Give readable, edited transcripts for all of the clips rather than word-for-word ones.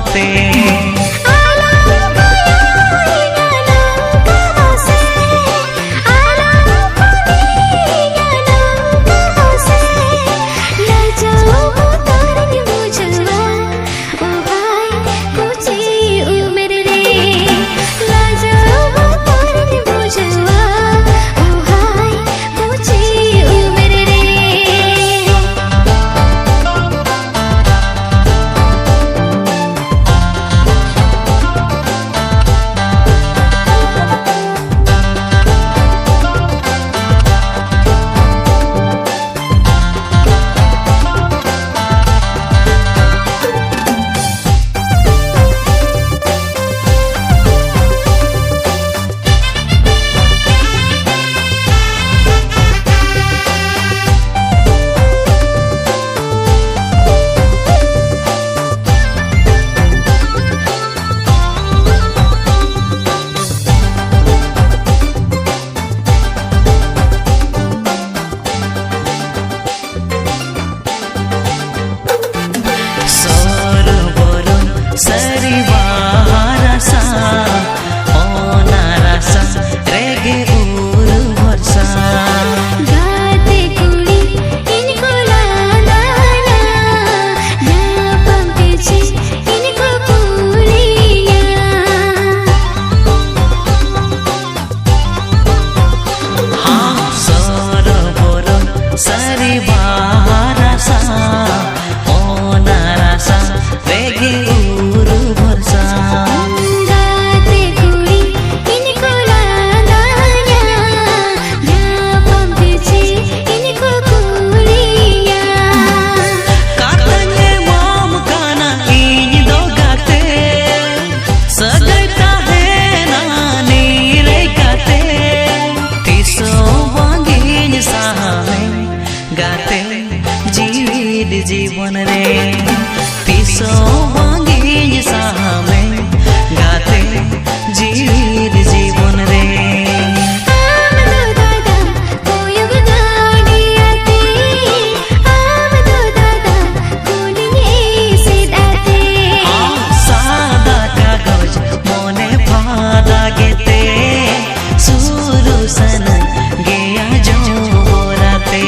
बाते जीवन रे तीसो वांगी सामे गाते जीवित जीवन रे सादा कागज मोने फादा गेते सुरु सन गया जो राते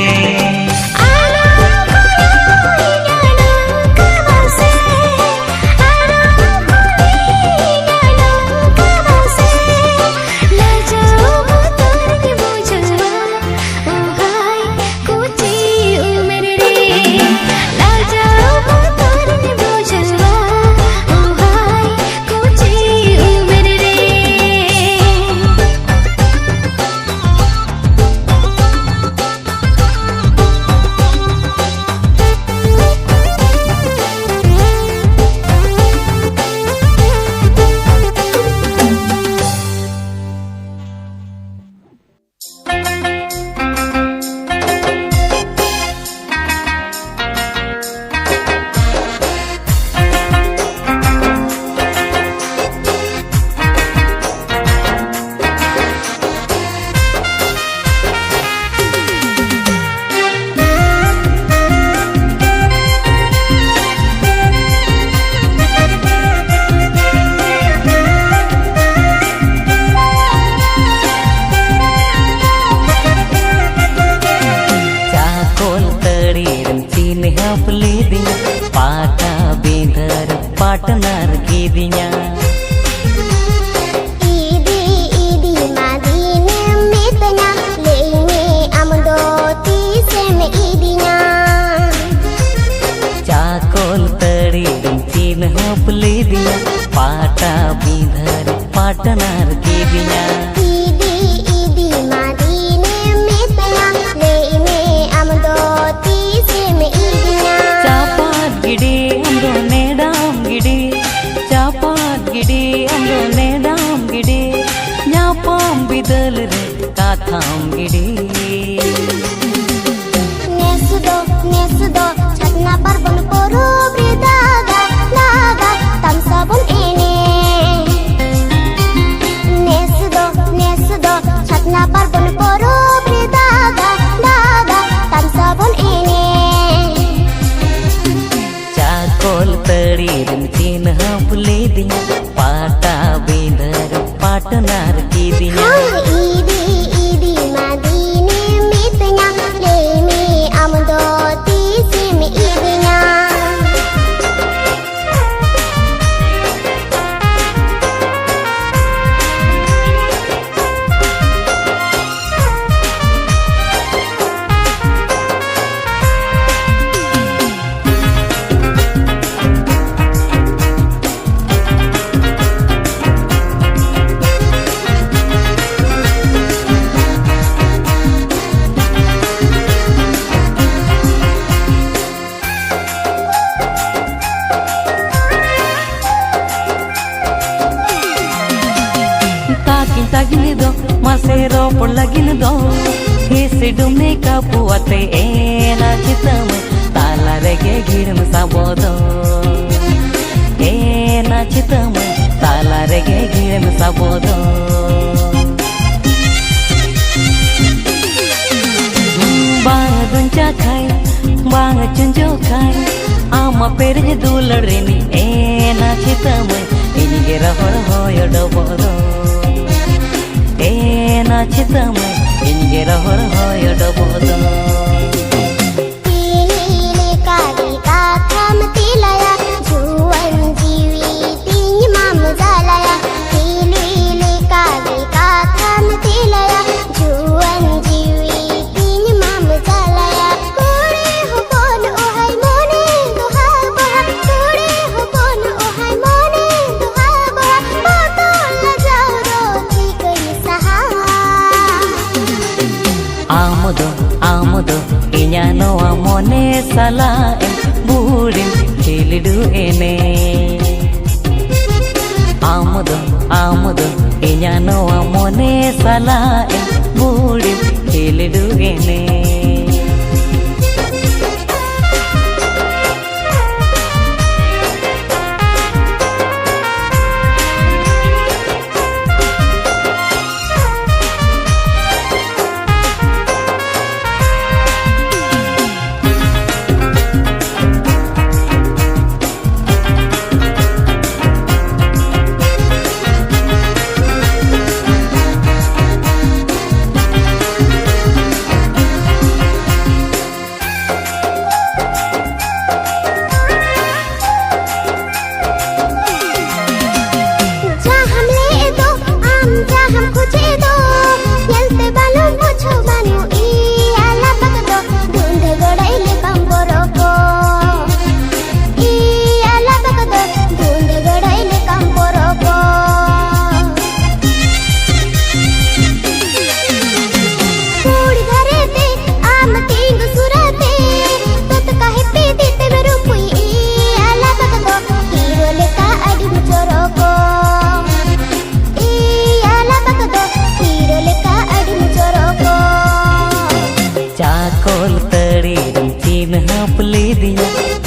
पाटा बेंदर पार्टनर की दिया ईदी ईदी मादीने में तना लेने अमदो तीसे में ईदिया चाकोल तड़ी तीन हपले दिया पाटा बेंदर पार्टनर की दिया ईदी ईदी मादीने में तना लेने अमदो तीसे में ईदिया गिड़ी अंदो नेडाम गिड़ी चापात गिड़ी अंदो नेडाम गिड़ी न्यापाम बिदल रे काथाम गिड़ी नेसुदो छतना पर बन पोरो ब्रिदागा लागा तम सबुन एने नेसुदो छतना पर बन पोरो ब्रिदागा लागा तम सबुन एने चाको चाकोल तड़ी चिन्ह पुले दिया पाटा बिंदर पाटनार की दिया इदी इदी मादीने मितnya lemme amdo tisim idinya Tagin do masero por lagin do hisi dumne ka puate ena chitam tala rege girim sabodo ena chitam tala rege girim sabodo bang duncha khai bang chunjo khai ama perje duladrini ena chitam inge rahor hoyo dobodo ena chitam inge rahor hoyo dobodo Pilih kali katham tilaya juan jiwi ting mam zalaya Pilih kali katham tilaya juan jiwi ting mam zalaya Kuri hubon ohai mone duha boha Kuri hubon ohai mone duha boha Botol la jawro tikoi saha Amudo inya no amone sala burin chilidu ene Amudo inya no amone sala burin chilidu ene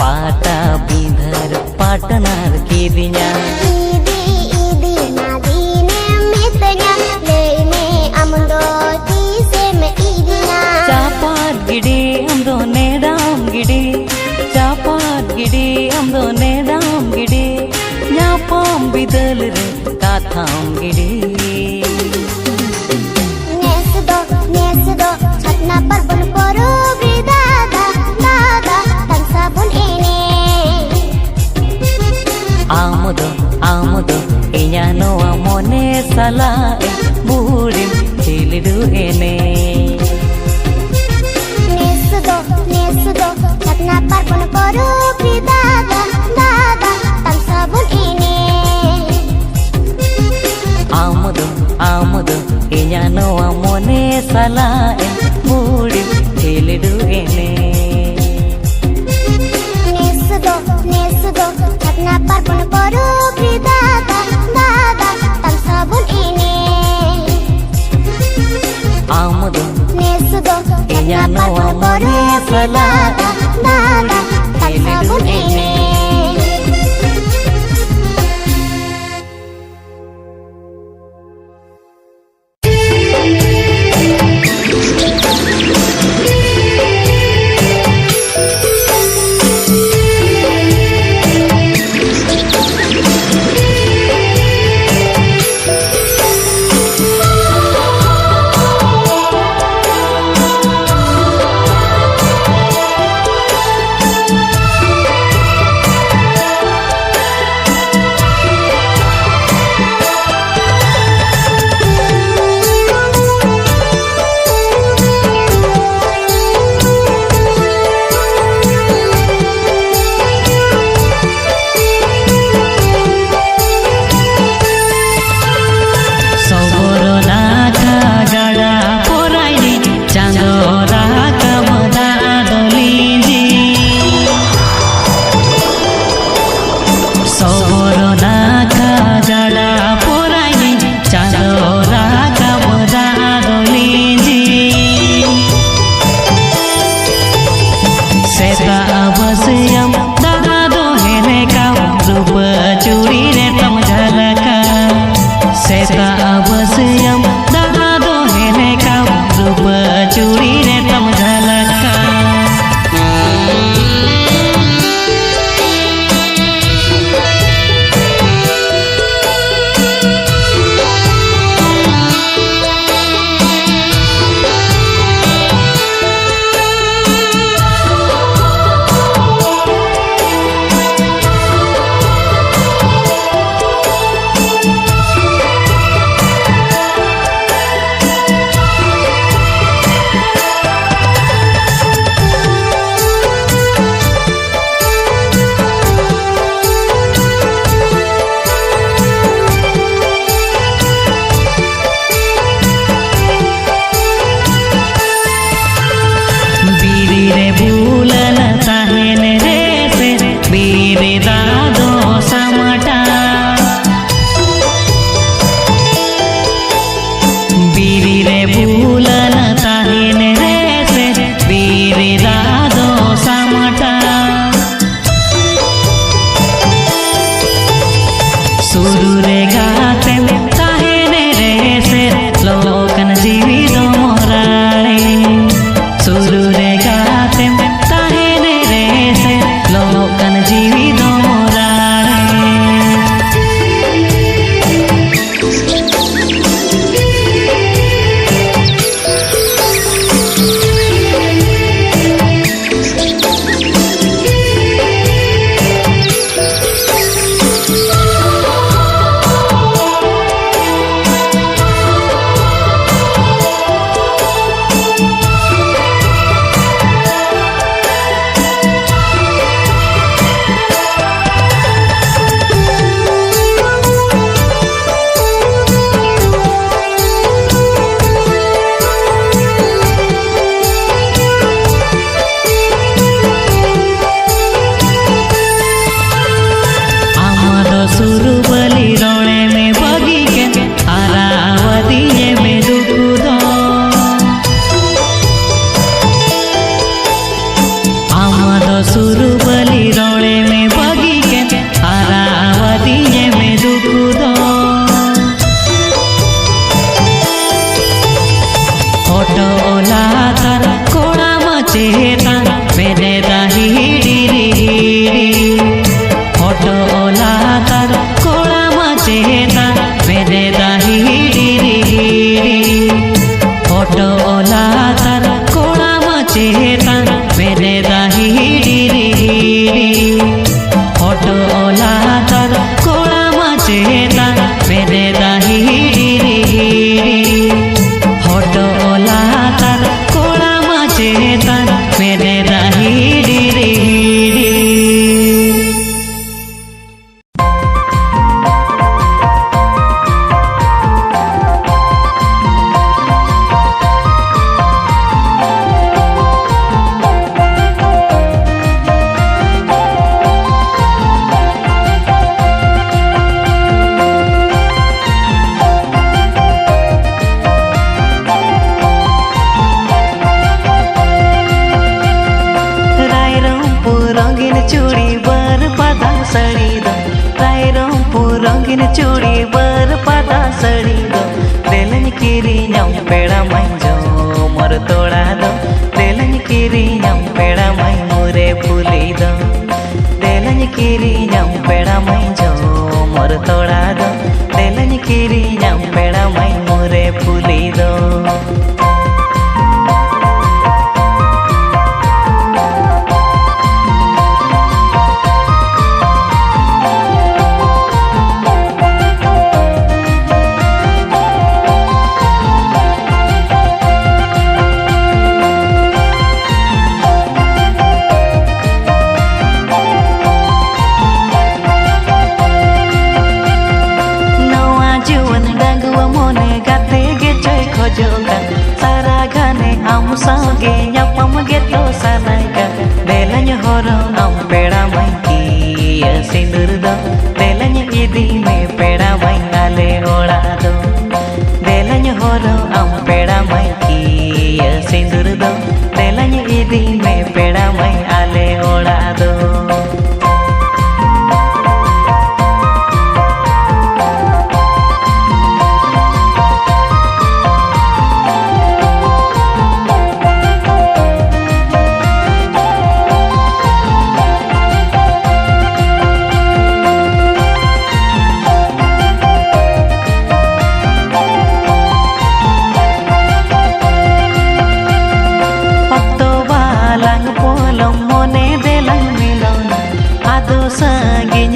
पाटा बिंदर पाटनार की दिया Idi idi madine mitnya leime amdo tisem idinya चापात गिड़ी हमदो नेडाम गिड़ी चापात गिड़ी हमदो नेडाम गिड़ी न्यापाम बिदल रे काथाम गिड़ी Nesdo chatna par bun poro bridada dada tansa bun ene Amudo inya no amone sala burin chilidu ene Nesdo chatna par bun poro bridada dada tansa bun ene Amudo inya no amone sala burin chilidu ene Nesdo chatna par bun poro bridada dada tansa bun ene Nesdo inya no amone sala dada tansa bun ene दादो सामटा बीरी रे बुलन ताहिन रे से बीरी दादो सामटा सुरु रे गाते ताहिन रे से लोकन जीवी दो मोरारे सुरु रे गाते ताहिन रे से लोकन जीवी दो मोरारे सुरु बलि रोणे में बगी के आरावती में दुखु दो आमद सुरु बलि रोणे में बगी के आरावती में दुखु दो ऑटो ओला तर कोड़ा मचेता मेरे दाही हिड़ी ऑटो ओला तर कोड़ा मचेता मेरे दाही हिड़ी ऑटो ओला तर कोड़ा मचेता मेरे दाही हिड़ी ऑटो ओला तर कोड़ा मचेता मेरे दाही हिड़ी ऑटो ओला तर कोड़ा मचेता मेरे दाही हिड़ी चूड़ी बर पदा सड़ी दो रायरंगपुर रंगीन चूड़ी बर पदा सड़ी दो देलन किरी ᱧᱟᱢ पेड़ा मंजो मोर तोड़ा दो देलन किरी ᱧᱟᱢ पेड़ा मई मुरे फूली दो देलन किरी ᱧᱟᱢ पेड़ा मंजो मोर तोड़ा दो देलन किरी ᱧᱟᱢ पेड़ा मई मुरे फूली दो सारा घने आम संगे ᱧᱟᱯᱟᱢ ᱜᱮᱛᱚ ᱥᱟᱱᱟᱭᱠᱟ देलᱧ हरम आम पेड़ा मई की सिंदूर दो देलᱧ इदी में पेड़ा मई आले ओड़ा दो देलᱧ हरम आम पेड़ा मई की सिंदूर दो देलᱧ इदी में पेड़ा मई आले ओड़ा दो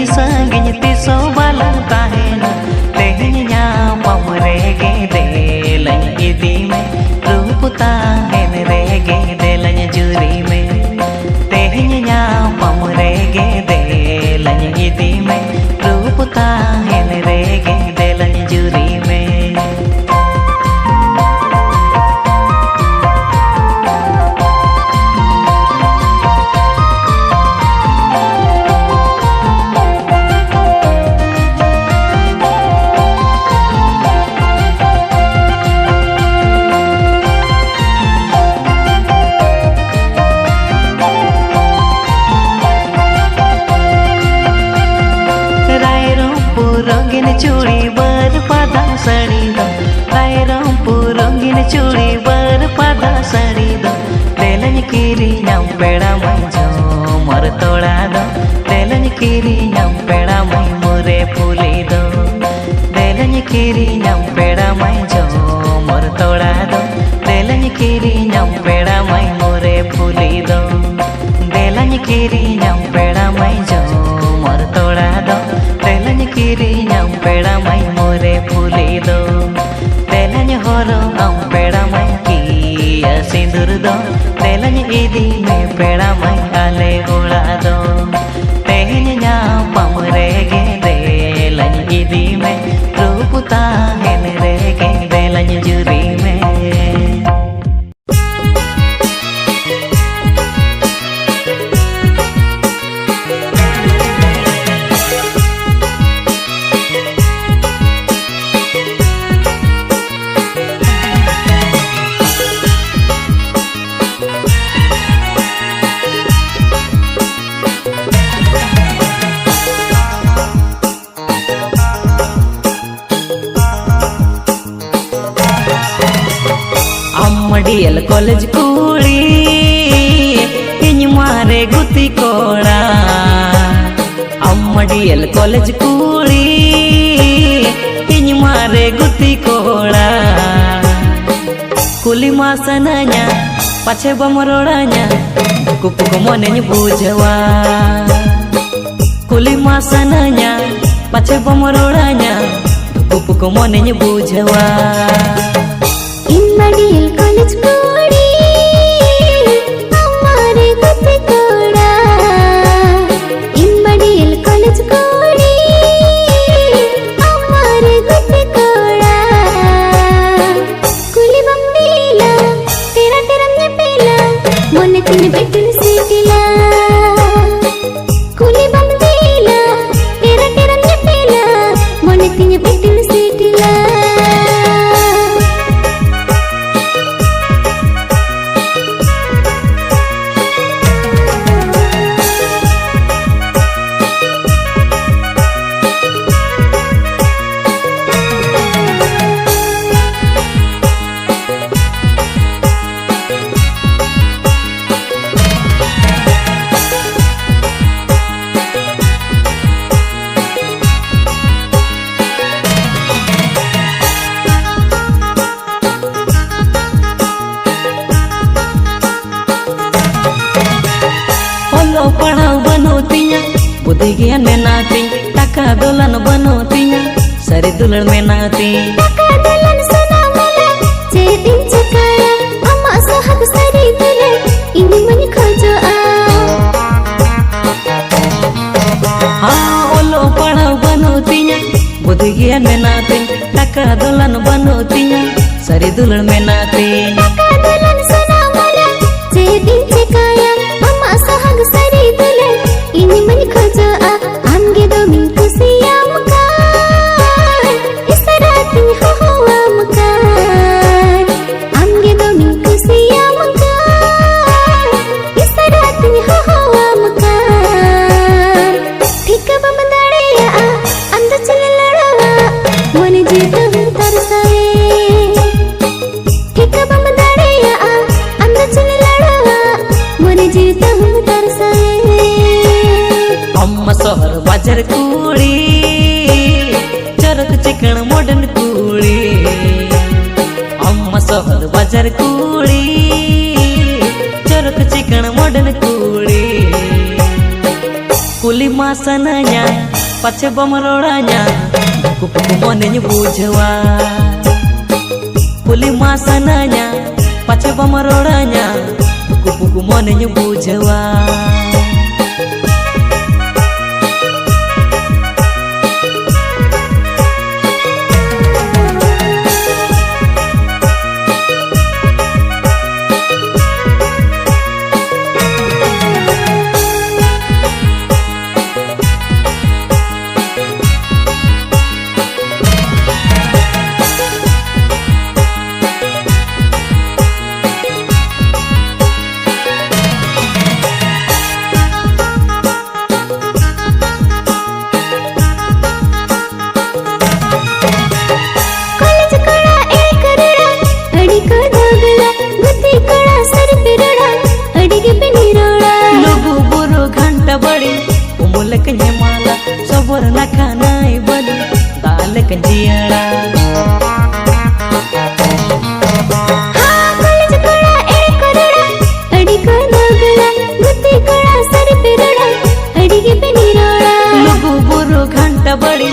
संगिन तिसो बाला ताहेना तेहिन ᱧᱟᱯᱟᱢ रेगे देलᱧ इदी में रूप ताहेन रेगे देलᱧ जुरी में तेहिन ᱧापम रेगे देलᱧ इदी में रूप ताहेन रेगे देलᱧ जुरी में रंगीन चूड़ी बर पादा साड़ी दो रायरंगपुर रंगीन चूड़ी बर पादा साड़ी दो देलन किरी नाम पेड़ा मंजो मोर तोड़ा दो देलन किरी नाम पेड़ा मई मोरे फूली दो देलन किरी नाम पेड़ा मंजो मोर तोड़ा दो देलन किरी नाम पेड़ा मई मोरे फूली दो देलन किरी नाम पेड़ा मंजो मोर तोड़ा दो देलन किरी नाम पेड़ा मई मोरे फूली दो देलन होरो आम पेड़ा मई की सिंदूर दो देलन इदी में पेड़ा मई आले उड़ा दो तेहन नाम रेगे देलन इदी में रूपता हेन रेगे देलन जुरी में मडियल कॉलेज कूड़ी इन मारे गुती कोड़ा मडियल कॉलेज कूड़ी इन मारे गुती कोड़ा कुली मासनanya pache bamrodanya kupu ko mone bujwa कुली मासनanya pache bamrodanya kupu ko mone bujwa मडियल कॉलेज कोड़ी हमारे गुत्ती कोड़ा इन मडियल कॉलेज कोड़ी हमारे गुत्ती कोड़ा कुली बम्बीला तेरा तेरा ने पीला मोने तीन बेटन सीटिला कुली बम्बीला तेरा तेरा ने पीला मोने तीन बेटन सीटिला पढ़ाओ बनोतिया बुद्धि ज्ञान में नाती टका दोलन बनोतिया सरे दुल्हन में नाती टका दोलन सना मला जे दिन चकाया अम्मा साहब सरे दुल्हन इन्हीं मन खोजो आ हाँ ओलो पढ़ाओ बनोतिया बुद्धि ज्ञान में नाती टका दोलन बनोतिया सरे दुल्हन में नाती टका दोलन सना मला जे दिन चकाया अम्मा साहब सरे दुल्हन इन्हीं मन खोजो आ आमगे दो मिन खुशिया मकान इस रात में हो मकान आमगे दो मिन खुशिया मकान इस रात में हो मकान ठीक बम दाड़िया अंद चले लड़वा मन जीत हम तरसाए ठीक बम दाड़िया अंद चले लड़वा मन जीत हम तरसाए अम्मा शहर बाजार कूड़ी चरक चिकन मॉडर्न कूड़ी अम्मा शहर बाजार कूड़ी चरक चिकन मॉडर्न कूड़ी कुली मासनanya pache bamrodanya kupu ko mone bujwa कुली मासनanya pache bamrodanya kupu ko mone bujwa na kanai balu dale kanjiara ha college kola e korada adi ko dogala gutti kola sar pirada adige pe nirola lugu buru ghanta badi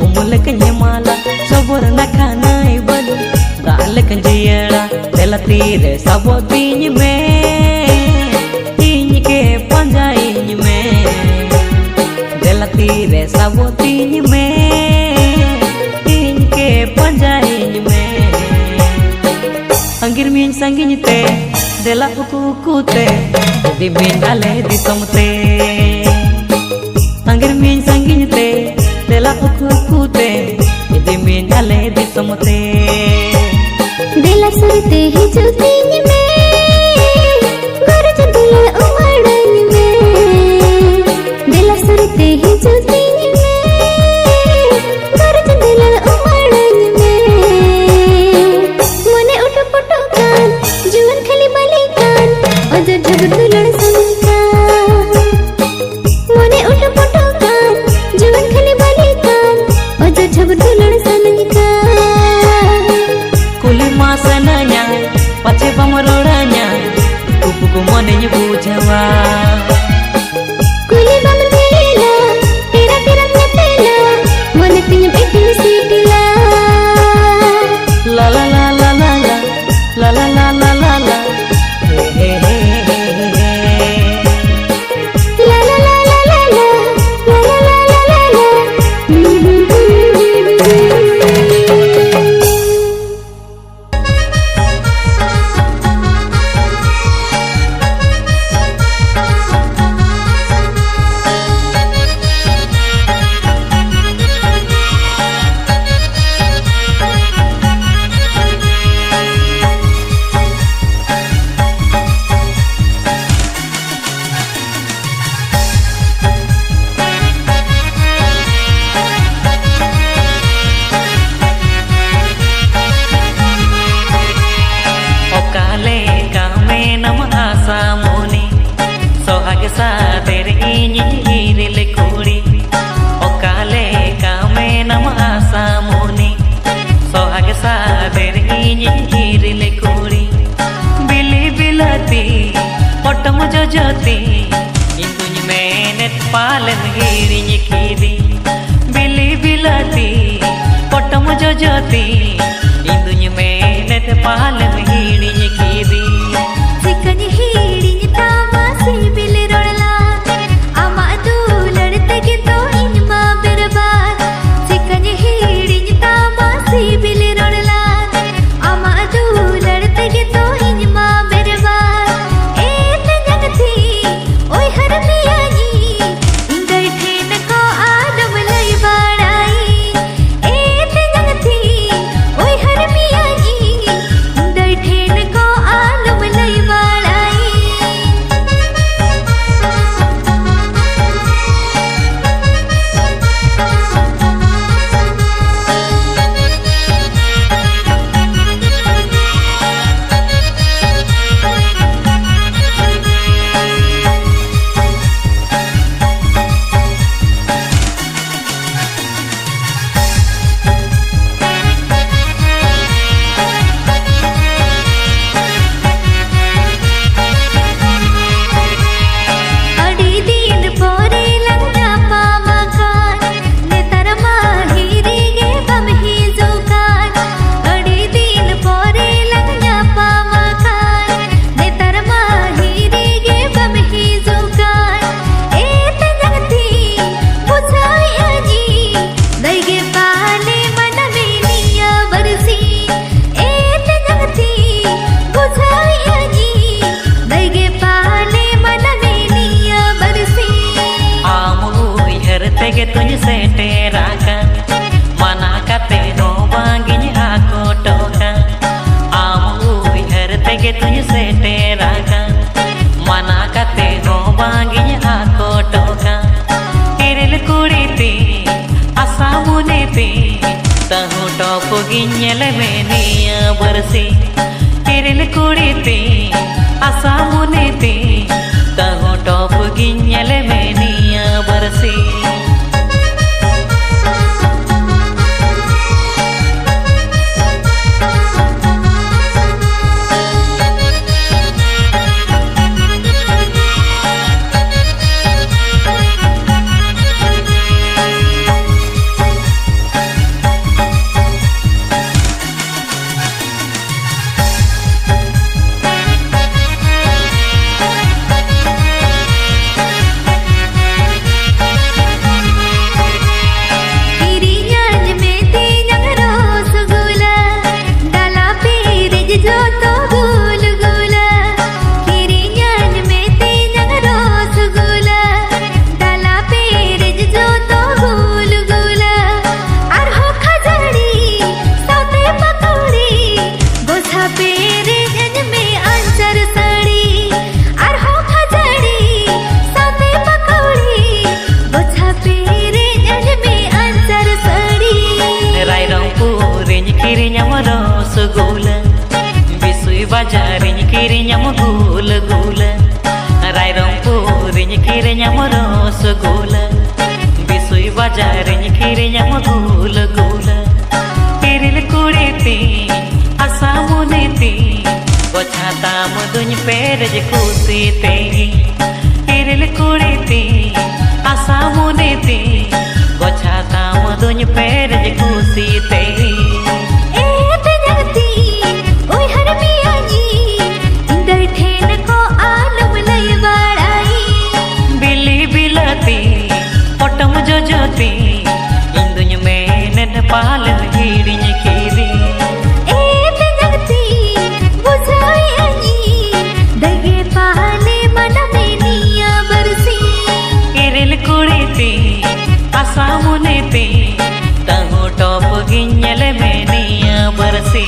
umul kanyamala sobor na kanai balu dale kanjiara tela tire sabo tinj me tinj ke panjai me tela tire sabo tinj me tinj ke panjai me angir min sangiñ te dela uku te di min dale di somte angir min sangiñ te dela uku te di min dale di somte dela surte hi jutiñ me gorj dula umaड़न में dela surte hi jutiñ me gorj dula umaड़न में mone utu putu kan juwan khali balikan ojo jab dulan sanka mone utu putu kan juwan khali balikan ojo jab dulan sanka masananya pace pamororanya kuku monenya bujawa kuli bam tela tera tera nyatela mon tinyam etin sitila la la la la la la la la la la la la he he he la la la la la la la la la la la jati induñ menet palen hiriñ kidi bili bilati potam jojoti induñ menet palen hiriñ kidi sikani hiriñ tamasi bili rodla ama du ladte ke to inma berbaad sikani hiriñ tamasi bili rodla ama du ladte ke to inma berbaad ओय हर मियानी इंदर ठेन को आदम लई बाड़ाई ए ते जगती ओय हर मियानी इंदर ठेन को आदम लई बाड़ाई तुझ से तेरा का मना कते नो बांगिñ ako toka आमू हर तेगे तुझ से तेरा का मना कते नो बांगिñ ako toka तिरल कुड़ीती असामुनेती तहु टॉप गिñel मेनिया बरसी तिरल कुड़ीती असामुनेती तहु टॉप गिñel मेनिया बरसी किरिया गुल गुल किरिल कुड़ीती आशा मुनीती गोछाता मुदुन पेरज खुशीते किरिल कुड़ीती आशा मुनीती गोछाता मुदुन पेरज खुशीते इंदुन में नन पालन हिड़िन कीरी दगे पाले मन में निया बरसी किरिल कुड़ीती आशा मुनीती तहु टॉप गिंजल में निया बरसी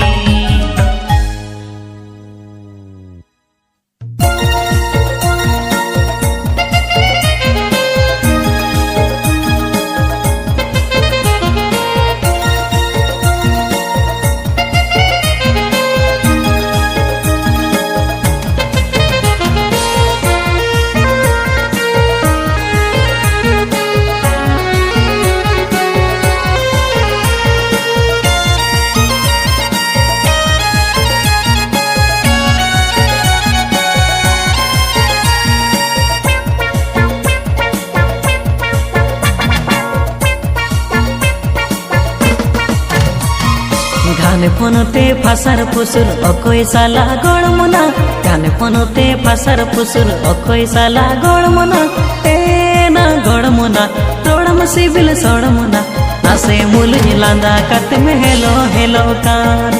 गाने फोनते फासर फुसुर अकोई साला गड़मुना गाने फोनते फासर फुसुर अकोई साला गड़मुना ए ना गड़मुना तोड़म सिबिल सड़मुना नासे मुल लांदा कत में हेलो हेलो कार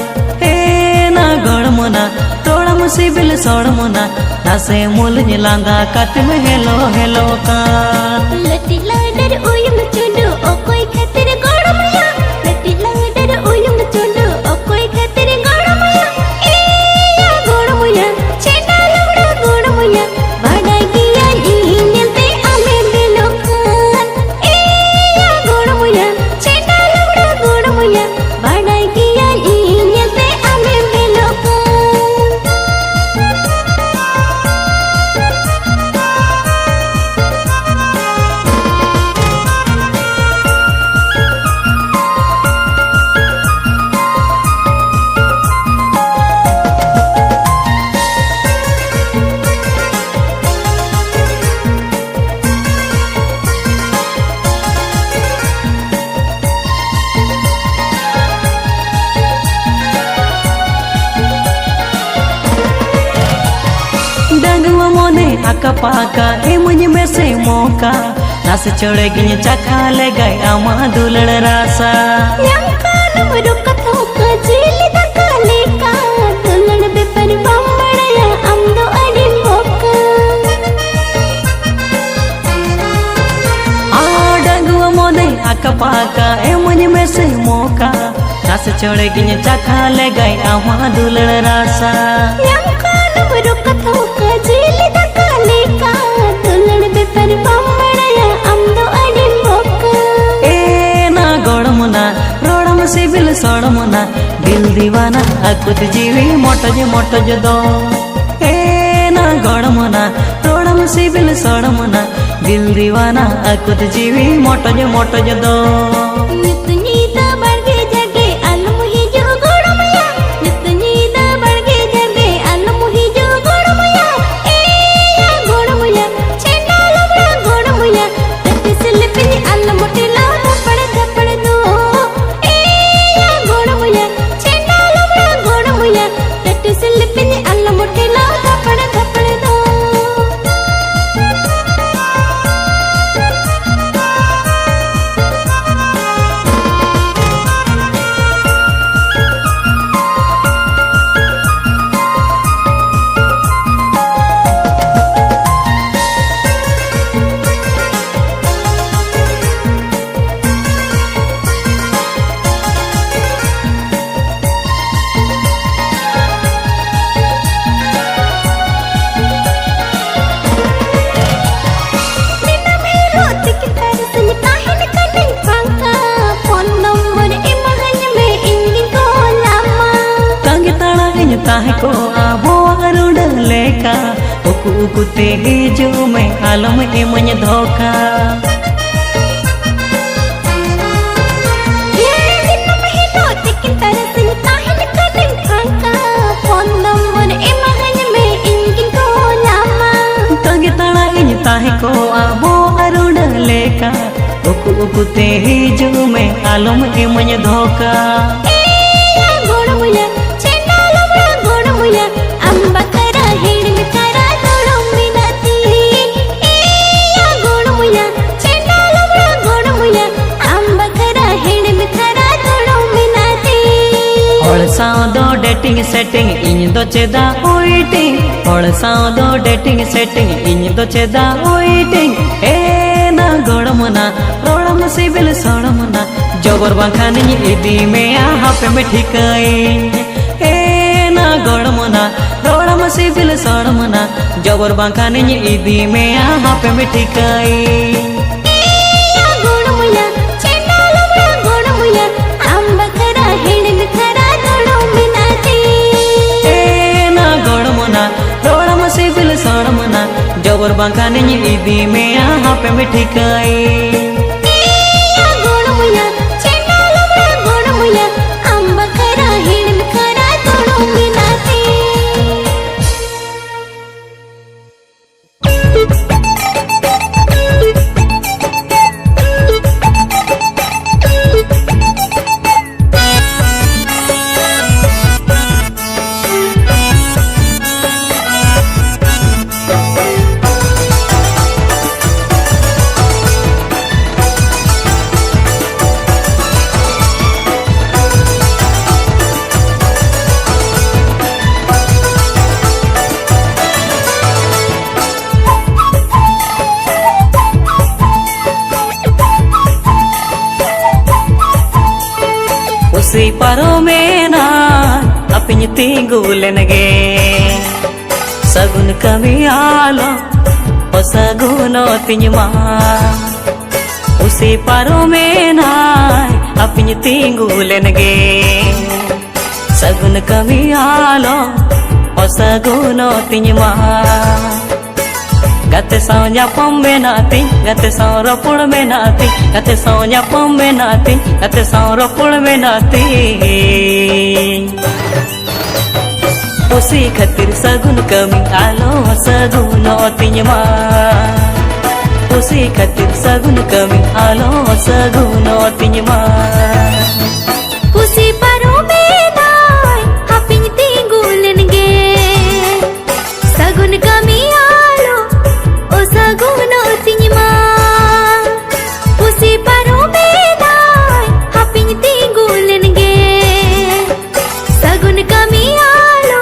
ए ना गड़मुना तोड़म सिबिल सड़मुना नासे मुल लांदा कत में हेलो हेलो कार लटी लाडर उयम चुंडू अकोई खातिर गड़मुया लटी लाडर उयम चुंडू आका पाका ए मुझ में से मौका नास चढ़े गिन चखा ले गए आमा दुलड़ रासा यंकालम रुकतो का जेल दका लेका दुलड़ बेपर बम्बड़या अंदो अड़ी मोका आ डंगुआ मोदे आका पाका ए मुझ में से मौका नास चढ़े गिन चखा ले गए आमा दुलड़ रासा यंकालम रुकतो का जेल दका लेका दुलड़ बेपर बम्बड़या अंदो अड़ी मोका ए ना गड़मुना रोड़म सिबिल सड़मुना दिल दीवाना अकुत जीवी मोटज दो ए ना गड़मुना रोड़म सिबिल सड़मुना दिल दीवाना अकुत जीवी मोटज दो को आबो अरुण लेका उकु उकु तेगे जो मैं आलम ए मन धोखा कुते हिजू में आलम इमन धोखा डेटिंग सेटिंग इन दो चेदा वेटिंग और साव दो डेटिंग सेटिंग इन दो चेदा वेटिंग ए ना गड़मना रोड़म सिबिल सड़मना जबर बाखान इदी में हापे में ठिकाई ए ना गड़मना रोड़म सिबिल सड़मना जबर बाखान इदी में हापे में ठिकाई जबर बांकाने इदी में हापे में ठिकाई उसी परो में ना अपनी तिंगुलन गे सगुन कमी आलो ओ सगुनो तिंजमा उसी परो में ना अपनी तिंगुलन गे सगुन कमी आलो ओ सगुनो तिंजमा गते सौंजा पम में नाती गते सौरा पुड़ में नाती गते सौंजा पम में नाती गते सौरा पुड़ में नाती उसी खतिर सगुन कमी आलो सगुनो तिंजमा उसी खतिर सगुन कमी आलो सगुनो तिंजमा उसी परो में नाय हापिन तिंगुलन गे सगुन कमी आलो ओ सगुनो तिंजमा उसी परो में नाय हापिन तिंगुलन गे सगुन कमी आलो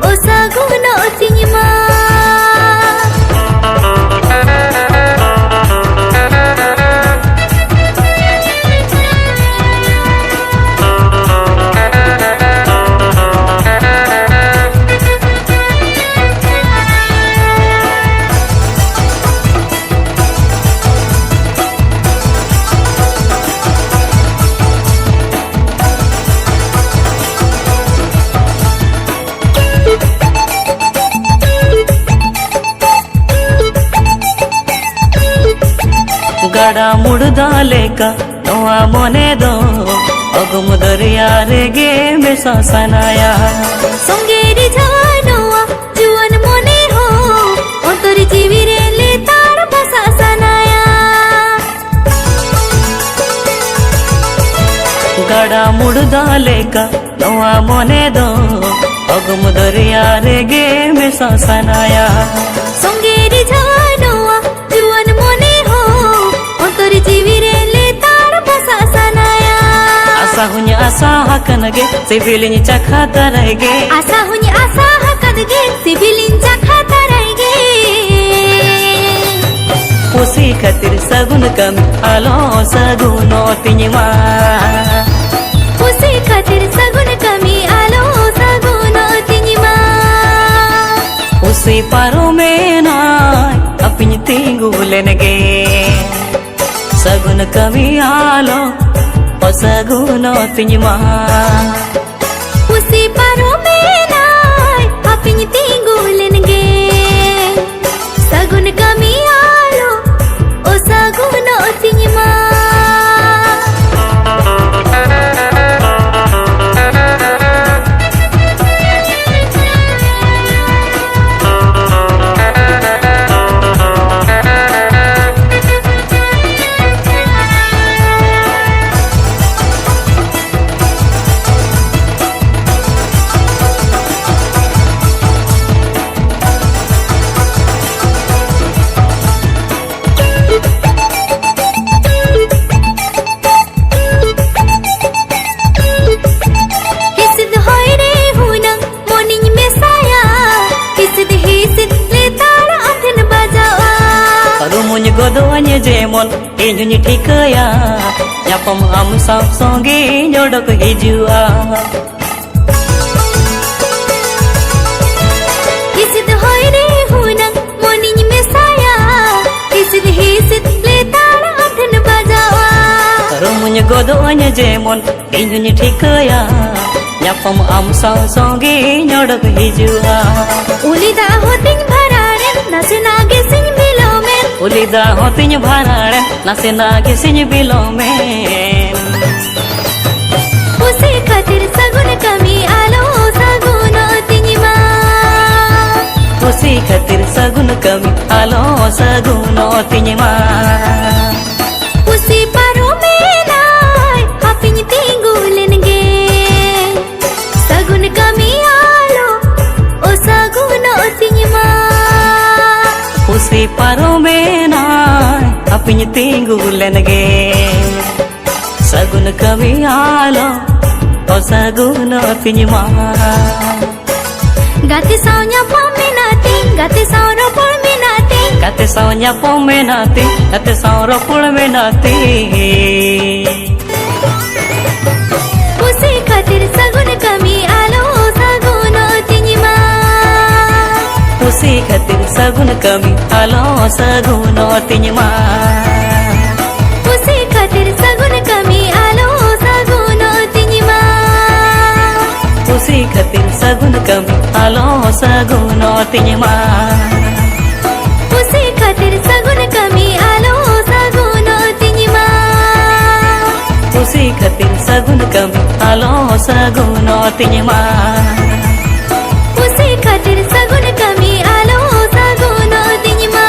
ओ सगुनो तिंजमा गड़ा मुड़दा लेका नोआ मोने दो अगुम दरिया रे गे में सनाया संगेरी जानोआ जुवन मोने हो ओ तोरी जीवी रे ले तार बसा सनाया गड़ा मुड़दा लेका नोआ मोने दो अगुम दरिया रे गे में सनाया संगेरी जानोआ जुवन मोने हो ओ तोरी जीवी रे ले तार बसा सनाया आशा हुन्या आशा हकनगे सिविलिन चखा तरगे आशा हुन्या आशा हकनगे सिविलिन चखा तरगे उसी खतिर सगुन कमी आलो सगुनो तिंजमा उसी खातिर सगुन कमी आलो सगुनो तिंजमा उसी पारो में ना अपनी तिंगुलन गे सगुन कमी आलो ओ सगुनो तिंजमा उसी पारो में नाय अपनी तिंगुलन गे सगुन कमी आलो ओ सगुनो तिंजमा ᱟᱹᱧ ᱡᱮᱢᱚᱱ ᱤᱧ ᱦᱚᱧ ᱴᱷᱤᱠᱟᱹᱭᱟ ᱧᱟᱯᱟᱢ ᱟᱢ ᱥᱟᱶ ᱥᱚᱸᱜᱮᱧ ᱚᱰᱚᱠ ᱦᱤᱡᱩᱜᱼᱟ Hisit hoy re hunang morning mesaya Hisit letar athan bajawa ᱨᱩᱢᱩᱧ ᱜᱚᱫᱚᱜᱼᱟᱹᱧ ᱡᱮᱢᱚᱱ ᱤᱧ ᱦᱚᱧ ᱴᱷᱤᱠᱟᱹᱭᱟ ᱧᱟᱯᱟᱢ ᱟᱢ ᱥᱟᱶ ᱥᱚᱸᱜᱮᱧ ᱚᱰᱚᱠ ᱦᱤᱡᱩᱜᱼᱟ Ulida hoting bhararen nasenage sing bilomen ᱩᱞᱤᱫᱟ ᱦᱚᱸᱛᱤᱧ ᱵᱷᱟᱲᱟᱲᱮᱱ ᱱᱟᱥᱮᱱᱟᱜ ᱜᱮ ᱥᱤᱧ ᱵᱤᱞᱚᱢᱮᱱ Usi khatir sagun kami alo sagun tingma ᱠᱩᱥᱤ ᱠᱷᱟᱹᱛᱤᱨ ᱥᱟᱹᱜᱩᱱ ᱠᱟᱹᱢᱤ ᱟᱞᱚ ᱥᱟᱹᱜᱩᱱᱚᱛᱤᱧ ᱢᱟ Usi parumenai haping tinggulen ge Sagun kami alo o sagun tingma ᱠᱩᱥᱤ ᱯᱟᱨᱚᱢᱮᱱᱟᱭ ᱦᱟᱯᱤᱧ ᱛᱤᱸᱜᱩ ᱞᱮᱱᱜᱮ ᱥᱟᱹᱜᱩᱱ ᱠᱟᱹᱢᱤ ᱟᱞᱚ ᱚᱥᱟᱹᱜᱩᱱᱚᱛᱤᱧ ᱢᱟ Gati saw nyapam menati gati saw ropol menati ᱜᱟᱛᱮ ᱥᱟᱶ ᱧᱟᱯᱟᱢ ᱢᱮᱱᱟᱛᱤ ᱜᱟᱛᱮ ᱥᱟᱶ ᱨᱚᱯᱚᱲ ᱢᱮᱱᱟᱛᱤ Usi khatir sagun kami alo sagun tingma ᱠᱩᱥᱤ ᱠᱷᱟᱹᱛᱤᱨ ᱥᱟᱹᱜᱩᱱ ᱠᱟᱹᱢಿ ᱟᱞᱚ ᱥᱟᱹᱜᱩᱱᱚᱛᱤᱧ ᱢᱟ Usi khatir sagun kami alo sagun tingma ᱠᱩᱥᱤ ᱠᱷᱟᱹᱛᱤᱨ ᱥᱟᱹᱜᱩᱱ ᱠᱟᱹᱢᱤ ᱟᱞᱚ ᱥᱟᱹᱜᱩᱱᱚᱛᱤᱧ ᱢᱟ Usi khatir sagun kami alo sagun tingma ᱠᱩᱥᱤ ᱠᱷᱟᱹᱛᱤᱨ ᱥᱟᱹᱜᱩᱱ ᱠᱟᱹᱢᱤ ᱟᱞᱚ ᱥᱟᱹᱜᱩᱱᱚᱛᱤᱧ ᱢᱟ Usi khatir sagun kami alo sagun tingma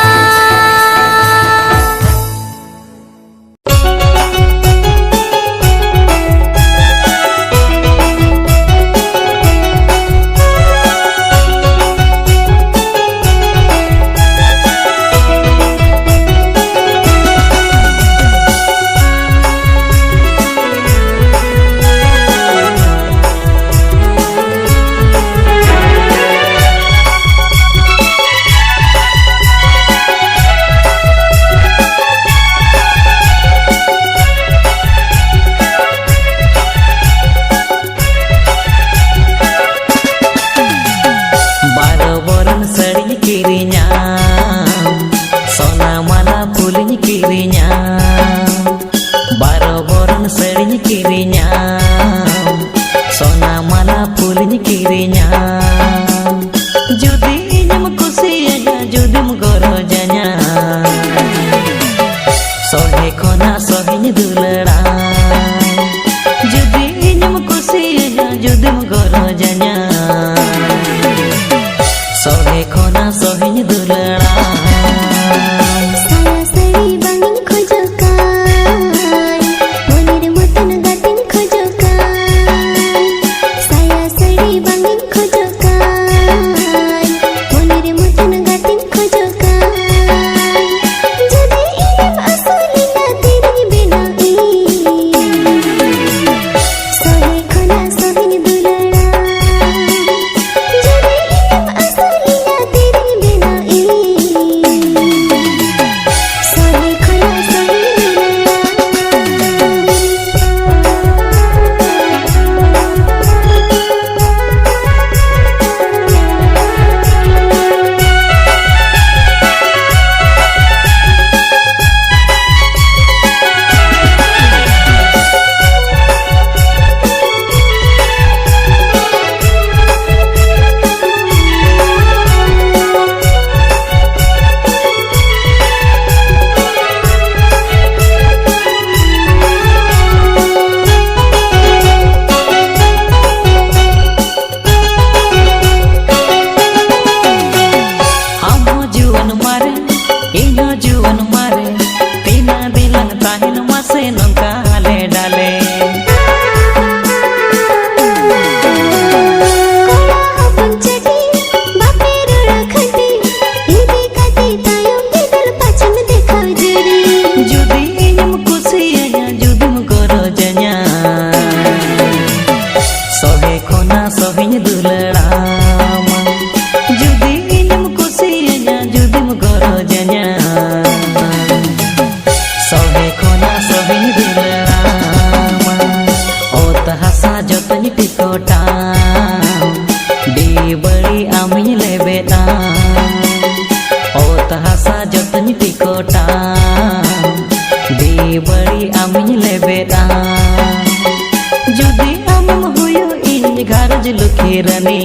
जुदी आमम हुयो इन घरज लुखेरनी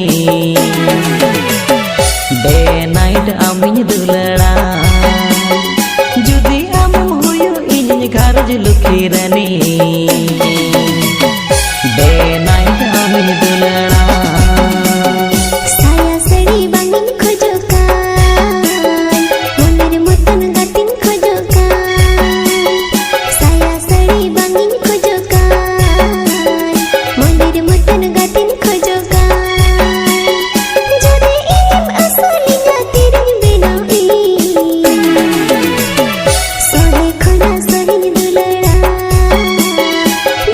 डे नाइट आमिन दुलड़ा जुदी आमम हुयो इन घरज लुखेरनी डे नाइट आमिन दुलड़ा साया सड़ी बांगिन खोजोkan मोनेर मतन गातिन खोजोkan साया सड़ी बांगिन खोजोkan मोनेर मतन गातिन खोजोkan जदि इनिम असलिnya tiring benawi sohe khona sohin dulada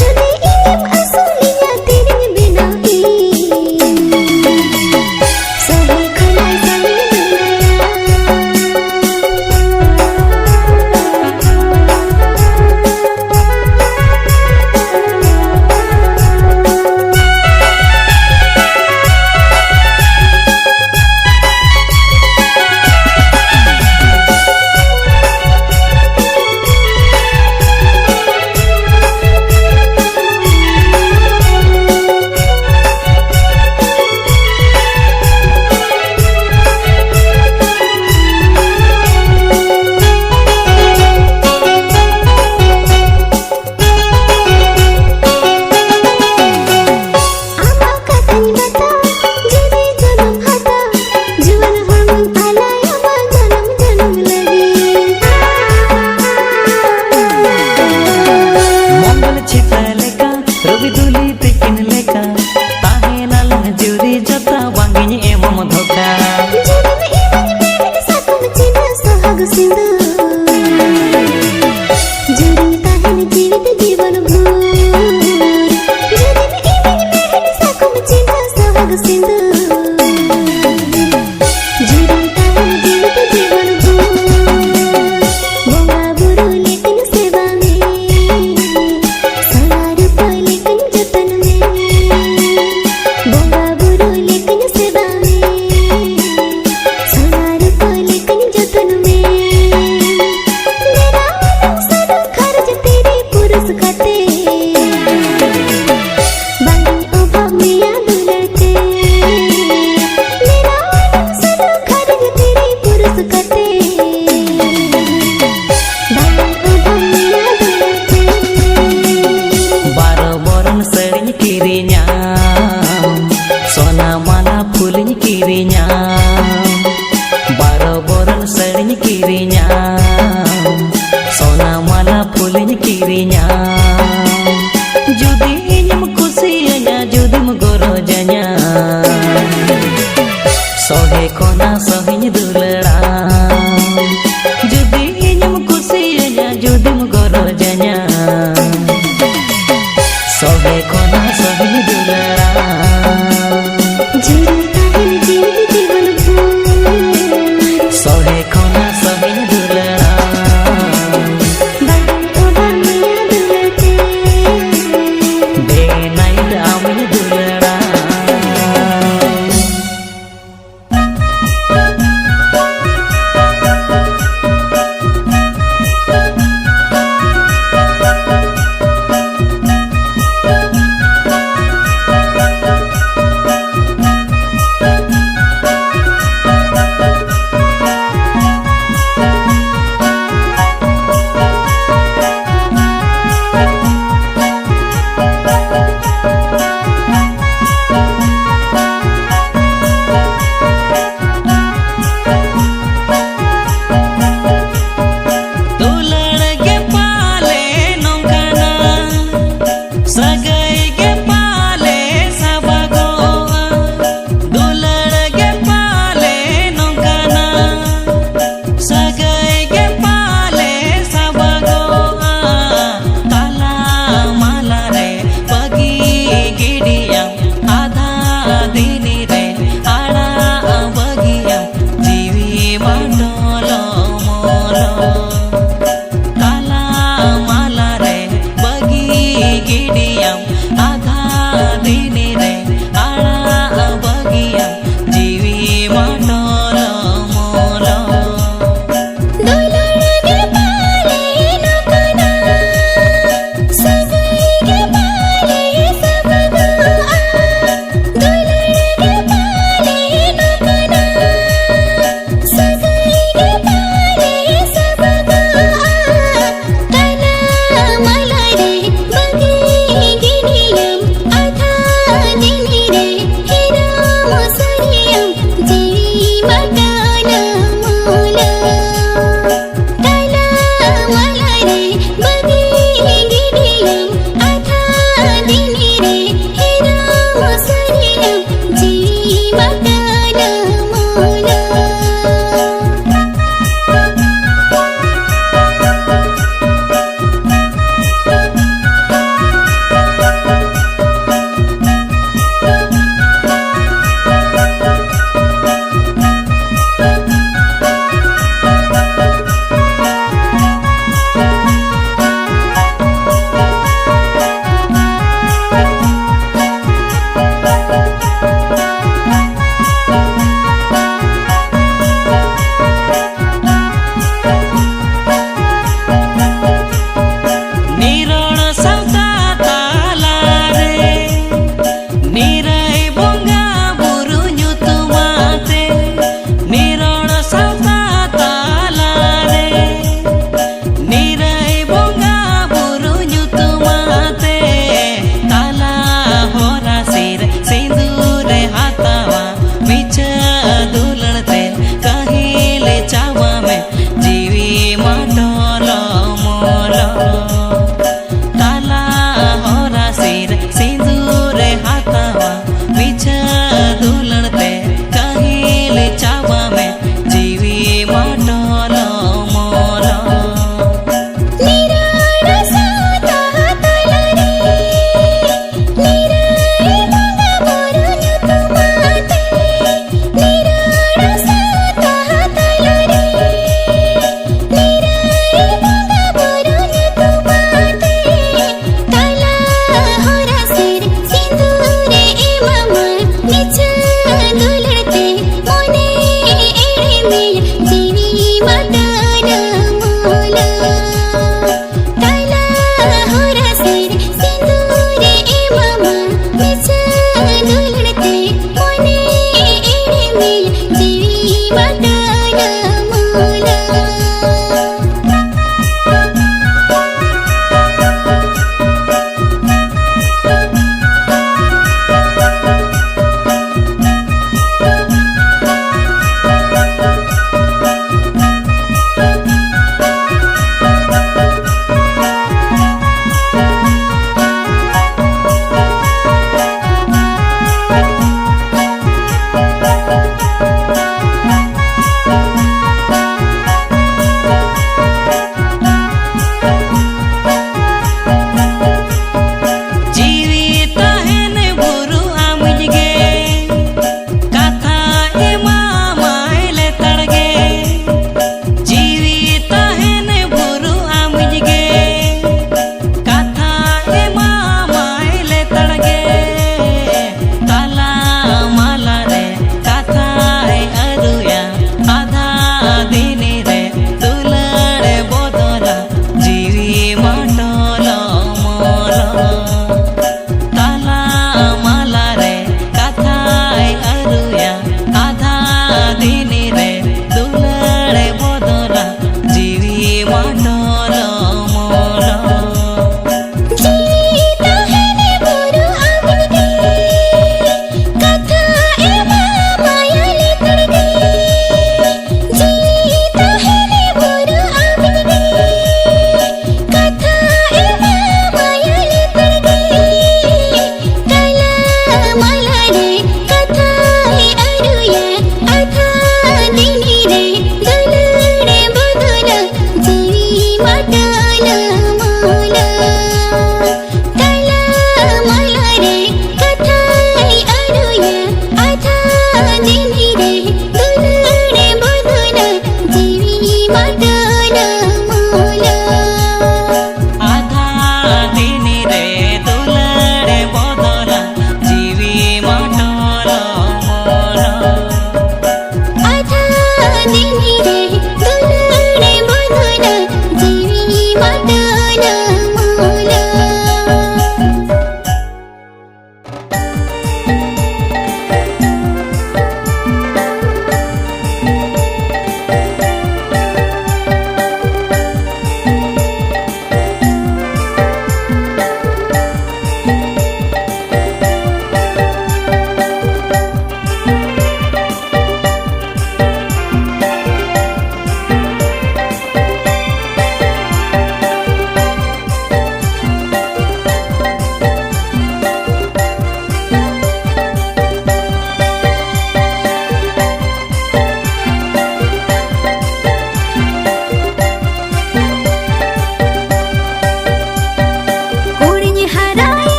jodi inim aslinya tiring benawi sohe khona sohin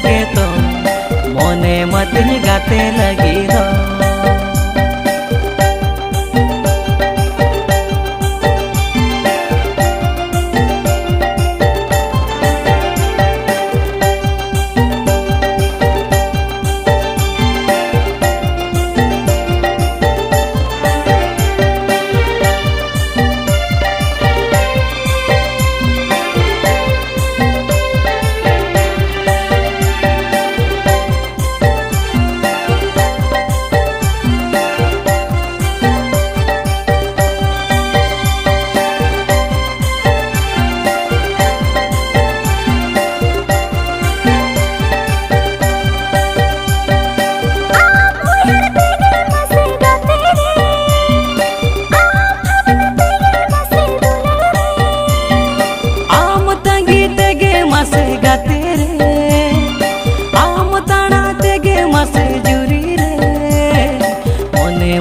गे तो मोने मतिन गाते लगी दो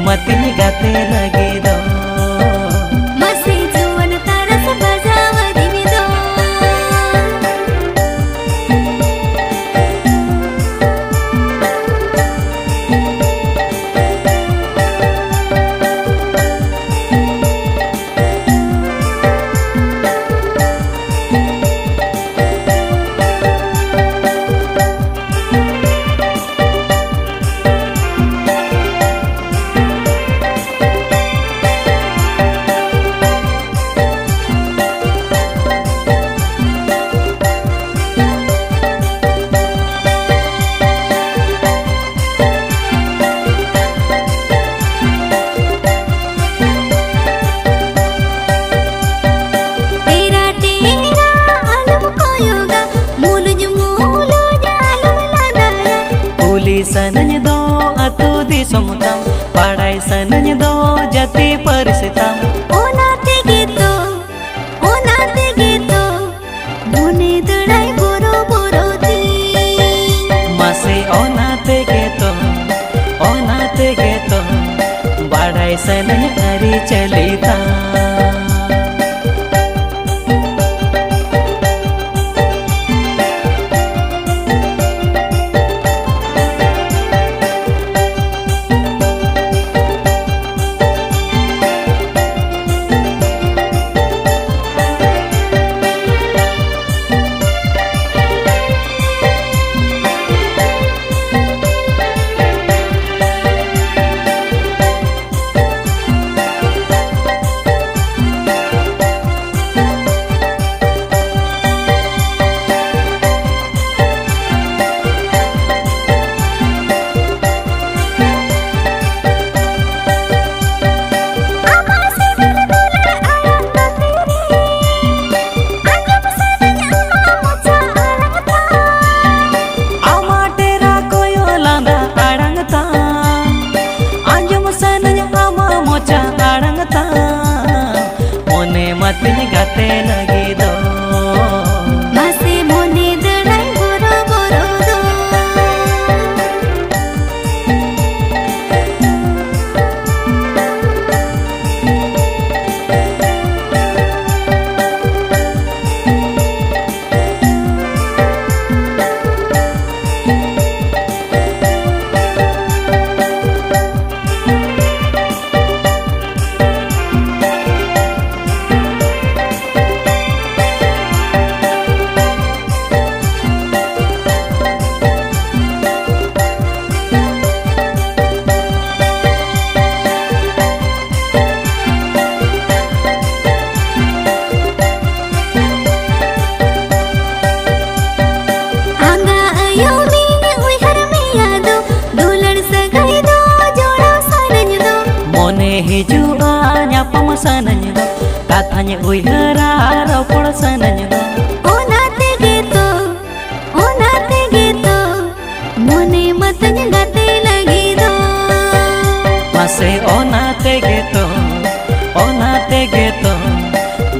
मतिन गाते लगी दो मसे जुवन तरस बजाव दिवी दो सनज दो अतु दिसम तम पढ़ाई सनज दो जति परिसितम ओनाते गेतो मोने दड़ाई बोरो बोरो दी मासे ओनाते गेतो पढ़ाई सनज हरी चलिता मतिन गाते लगी दो मसे मोने दड़ाई बोरो बोरो दो हिजुआ ᱧᱟᱯᱟᱢ ᱥᱟᱱᱟᱧ ᱫᱚ ᱠᱟᱛᱷᱟᱧ ᱩᱭᱦᱟᱹᱨᱟ ᱨᱚᱯᱚᱲ ᱥᱟᱱᱟᱧ ᱫᱚ ओना तेगे तो मोने मतन गाते लगी दो मासे ओना तेगे तो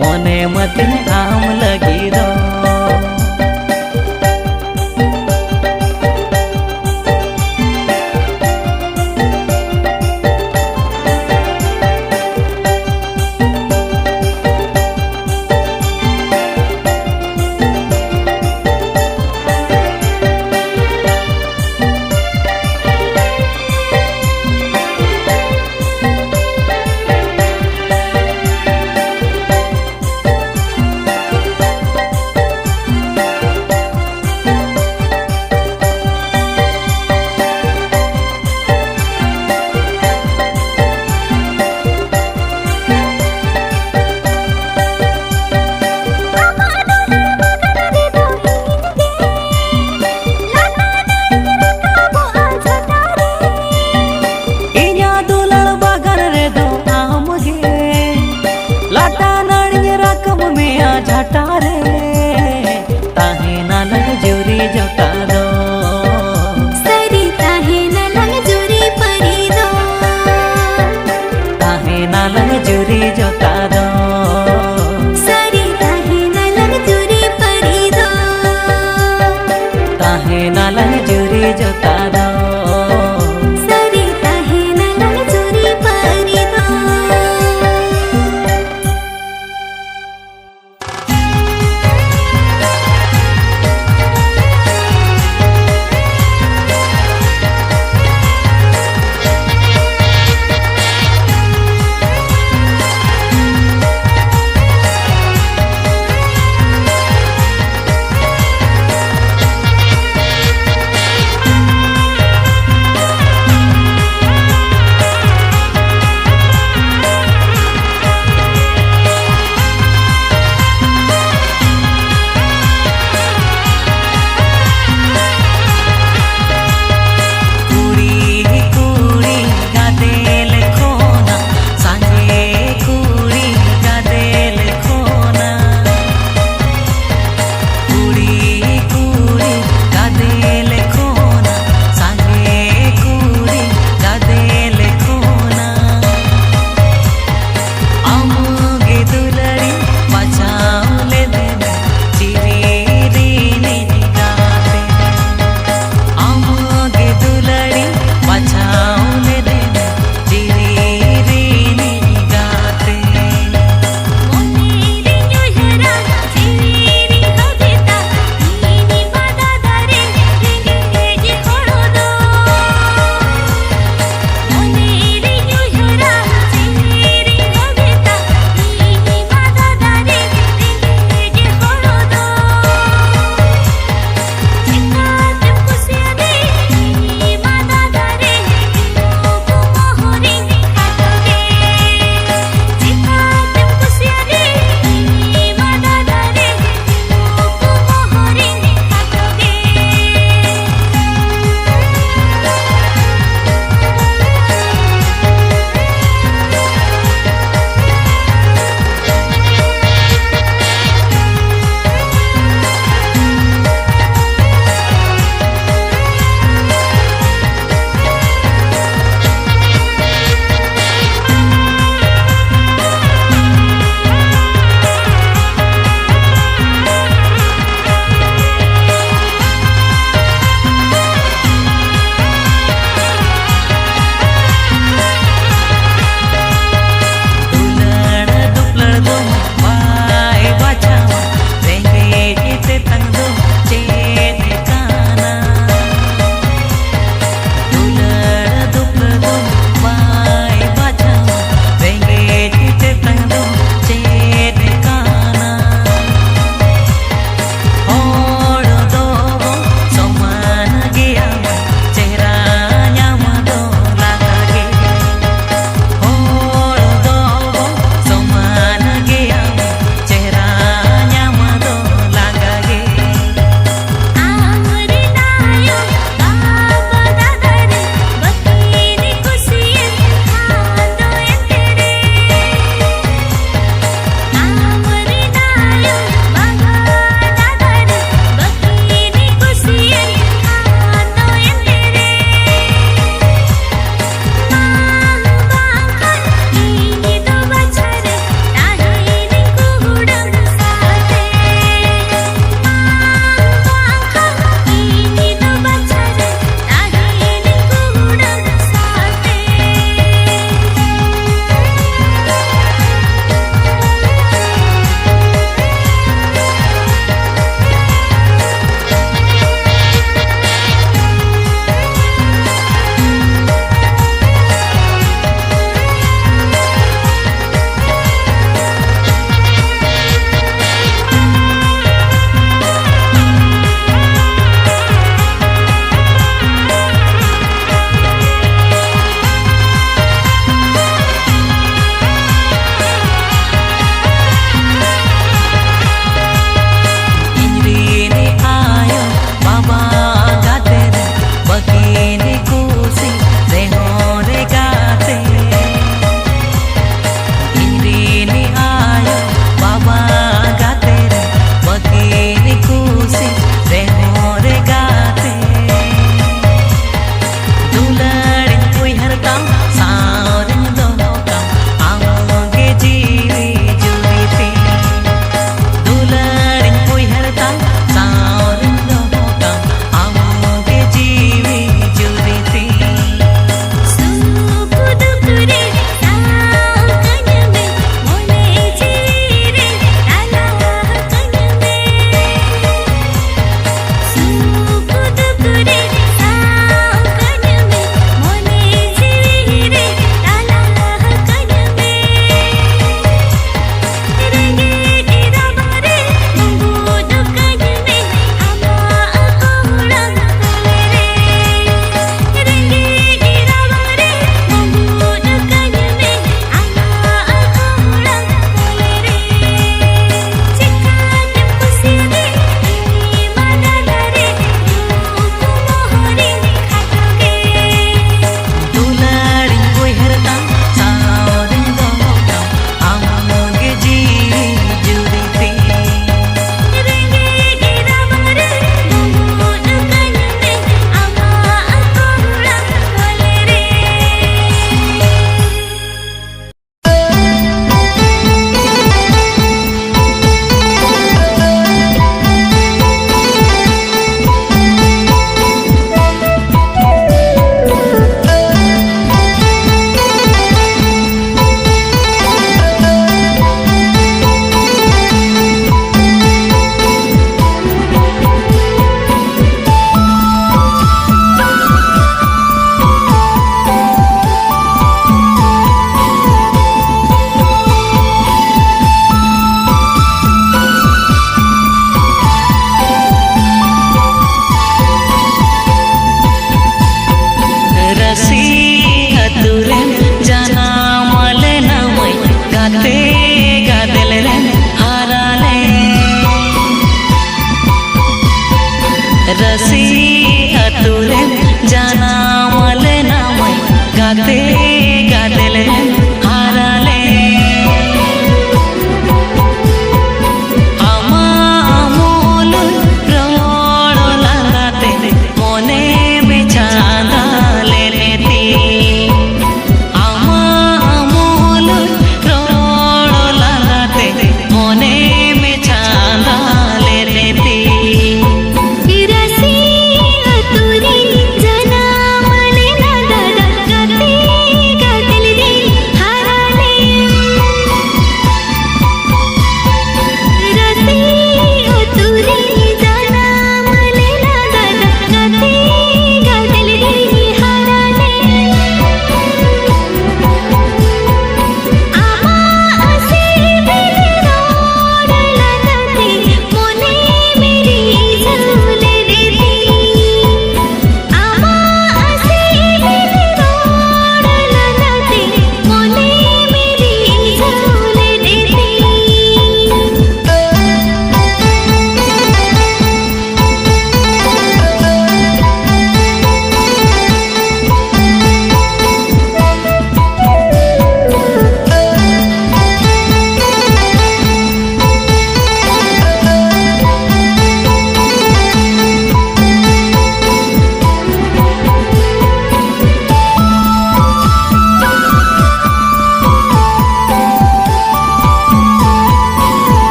मोने मतिन आम लगी दो जोता दो सारी ताहे नालन जुरी परी दो ताहे नालन जुरी जोता दो सारी ताहे नालन जुरी परी दो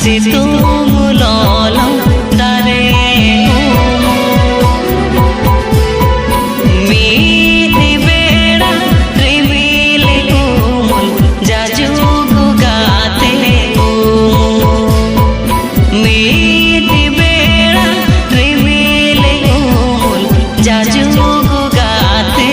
सितुंग लॉलम दारे मीठी बेड़ा रिमिल उमुल जाजुग गाते मीठी बेड़ा रिमिल उमुल जाजुग गाते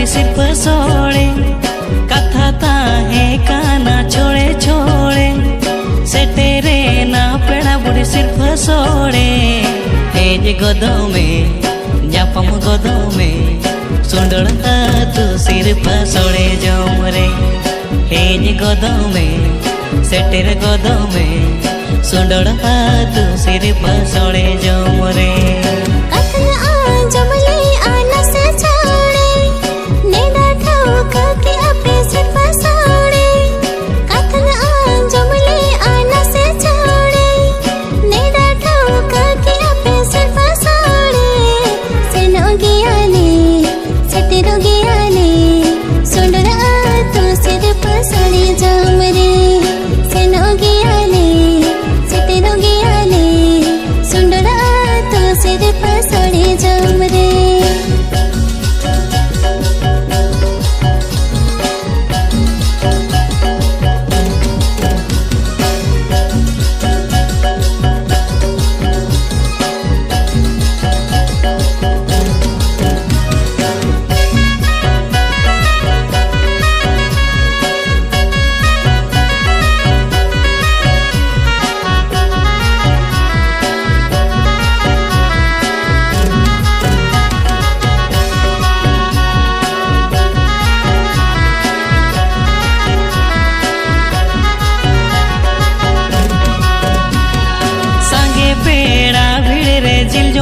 सिर्फ सोड़े कथा ताहे काना छोड़े छोड़े से तेरे ना पेड़ा बुढ़ी सिर्फ सोड़े हेज गोदो में जापम गोदो में सुंदर तू सिर्फ सोड़े जोमरे हेज गोदो में से तेरे गोदो में सुंदर तू सिर पसोड़े जमरे कथन आंजमले आना से छोड़े नेड़ा ठोका के अपने सिर पसोड़े कथन आंजमले आना से छोड़े नेड़ा ठोका के अपने सिर पसोड़े सेनो गियाले सतेरो गियाले सुंदर तू सिर पसोड़े जमरे सेनो गियाले सतेरो गियाले सुंदर तू सिर पसोड़े जमरे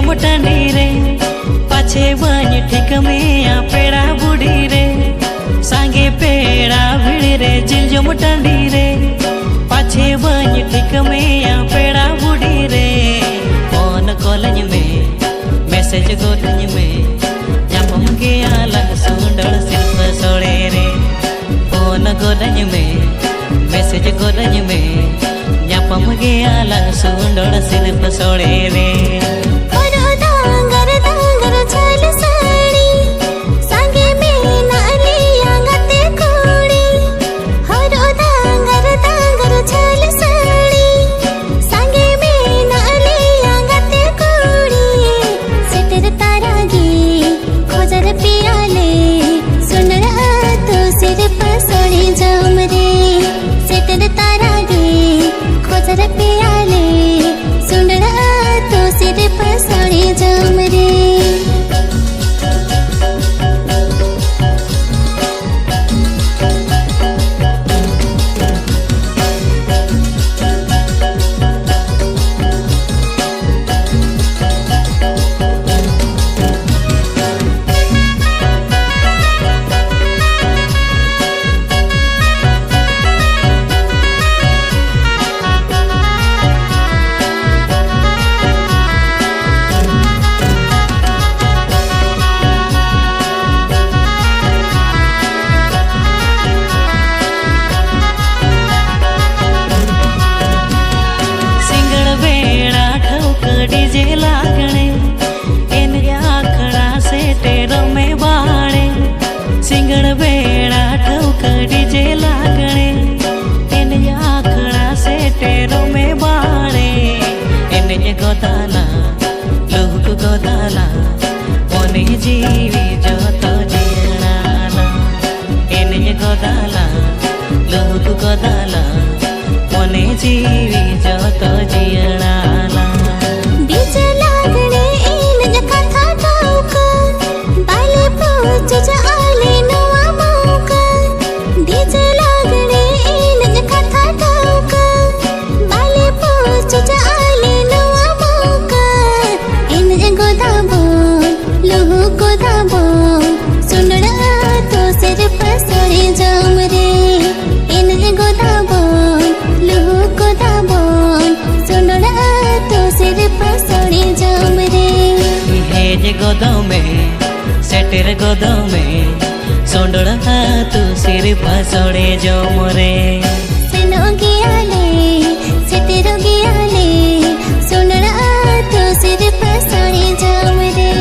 मोटनी रे पाछे बन ठीक में आ पेड़ा बुढ़ी रे सांगे पेड़ा भिड़ रे जिल जो मोटनी रे पाछे बन ठीक में आ पेड़ा बुढ़ी रे फोन कॉलेज में मैसेज गोलज में जापम के आलग सुंदर सिर्फ सोड़े रे फोन कॉलेज में मैसेज गोलज में जापम के आलग सुंदर सिर्फ सोड़े रे पियाले सुंदर तो सिर पसोड़े जमरे डीजे लागणे इन आखड़ा से टेरो में बाड़े सिंगड़ बेड़ा ठोक डीजे लागणे इन आखड़ा से टेरो में बाड़े इन गोदाला लोग गोदाला मोने जीवी जो तो जीणाला इन गोदाला लोग गोदाला मोने जीवी जो तो जीणाला गोदों में सेटेर गोदों में सोंडड़ा तू सिर पसोड़े जो मोरे सेनो गियाले सेटेरो गियाले सोंडड़ा तू सिर पसोड़े जमरे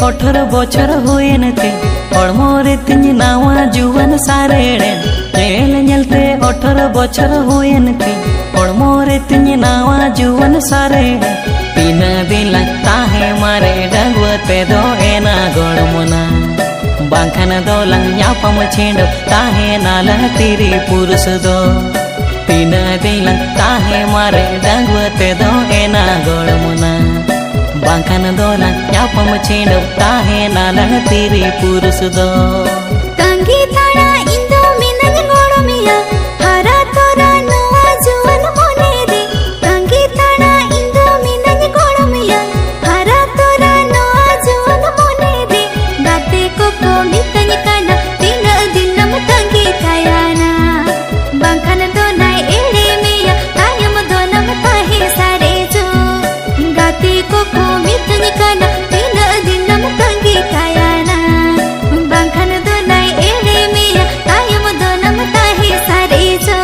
18 बछर हुएन ते हड़मो रे तिन नावा जुवन सारेड़ेन नेल नेलते 18 बछर हुएन ते हड़मो रे तिन नावा जुवन सारेड़ेन तीना दिन ताहे मारे डंगवते दो एना गड़मना बांखन दो लंग न्यापम छेंडो ताहे नाला तीरी पुरुष दो तीना दिन ताहे मारे डंगवते दो एना गड़मना बांखन दो लंग न्यापम छेंडो ताहे नाला तीरी पुरुष दो तंगी ताड़ा इंदो मिनन गोड़मिया हरा तोरा नोआ जुवन मोने दे तंगी ताड़ा इंदो मिनन गोड़मिया हरा तोरा नोआ जुवन मोने दे गाते को मितन काना तीन दिनम तंगी थायाना बांखन दो नाय एड़े मिया कायम दो नम ताहे सारे जो गाते को मितन काना तीन दिनम तंगी थायाना बांखन दो नाय एड़े मिया कायम दो नम ताहे सारे जो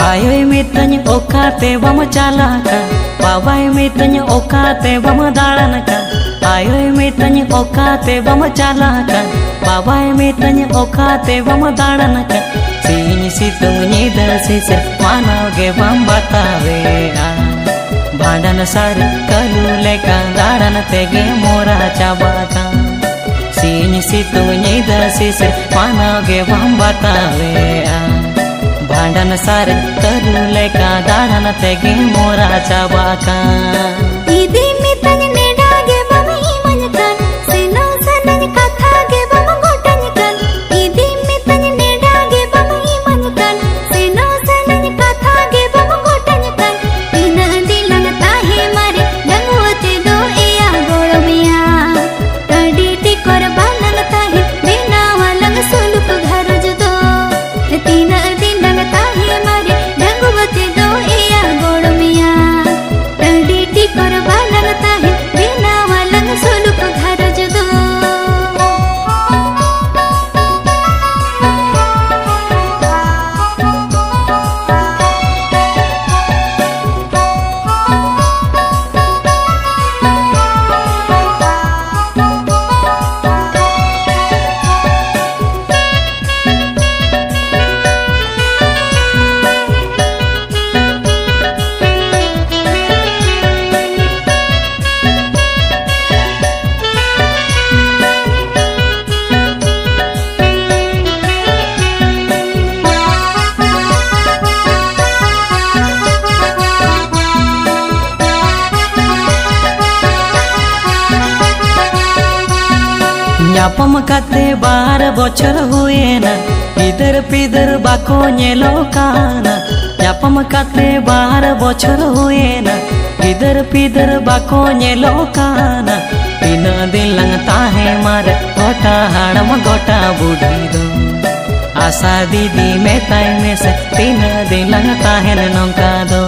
आयोय मितन ओकाते बम चालाका बाबाय मितन ओकाते बम दाड़नका आयोय मितन ओकाते बम चालाका बाबाय मितन ओकाते बम दाड़नका सीन सितुंग नीदा सिसे मानवगे बम बतावे भांडन सारी कलू लेका दाड़न तेगे मोरा चाबाका सीन सितुंग नीदा सिसे मानवगे बम बतावे भांडन सारे करू लेका दाड़न तेगे मोरा चाबाका इदी मितन नेडागे बम इमन कान सेनो सनन कथा गे बम गोटन कान इदी मितन नेडागे बम इमन कान सेनो सनन कथा गे बम गोटन कान तीन दिलन ताहे मारे डंगवते दो एया गोड़मिया कडी टिकर बालन ताहे बिना वालन सुलुक घर जुदो तीन दिन ताहे मारे डंगवते दो एया गोड़मिया कडी टिकर बालन ताहे बिना वालन सुलुक घर जुदो न्यापम काते 12 बछर हुएना इधर पिदर बाको नेलो काना न्यापम काते 12 बछर हुएना इधर पिदर बाको नेलो काना तीन दिन लंग ताहे मारे गोटा हाड़म गोटा बूढ़ी दो आशा दीदी में ताई में से तीन दिन लंग ताहे नौका दो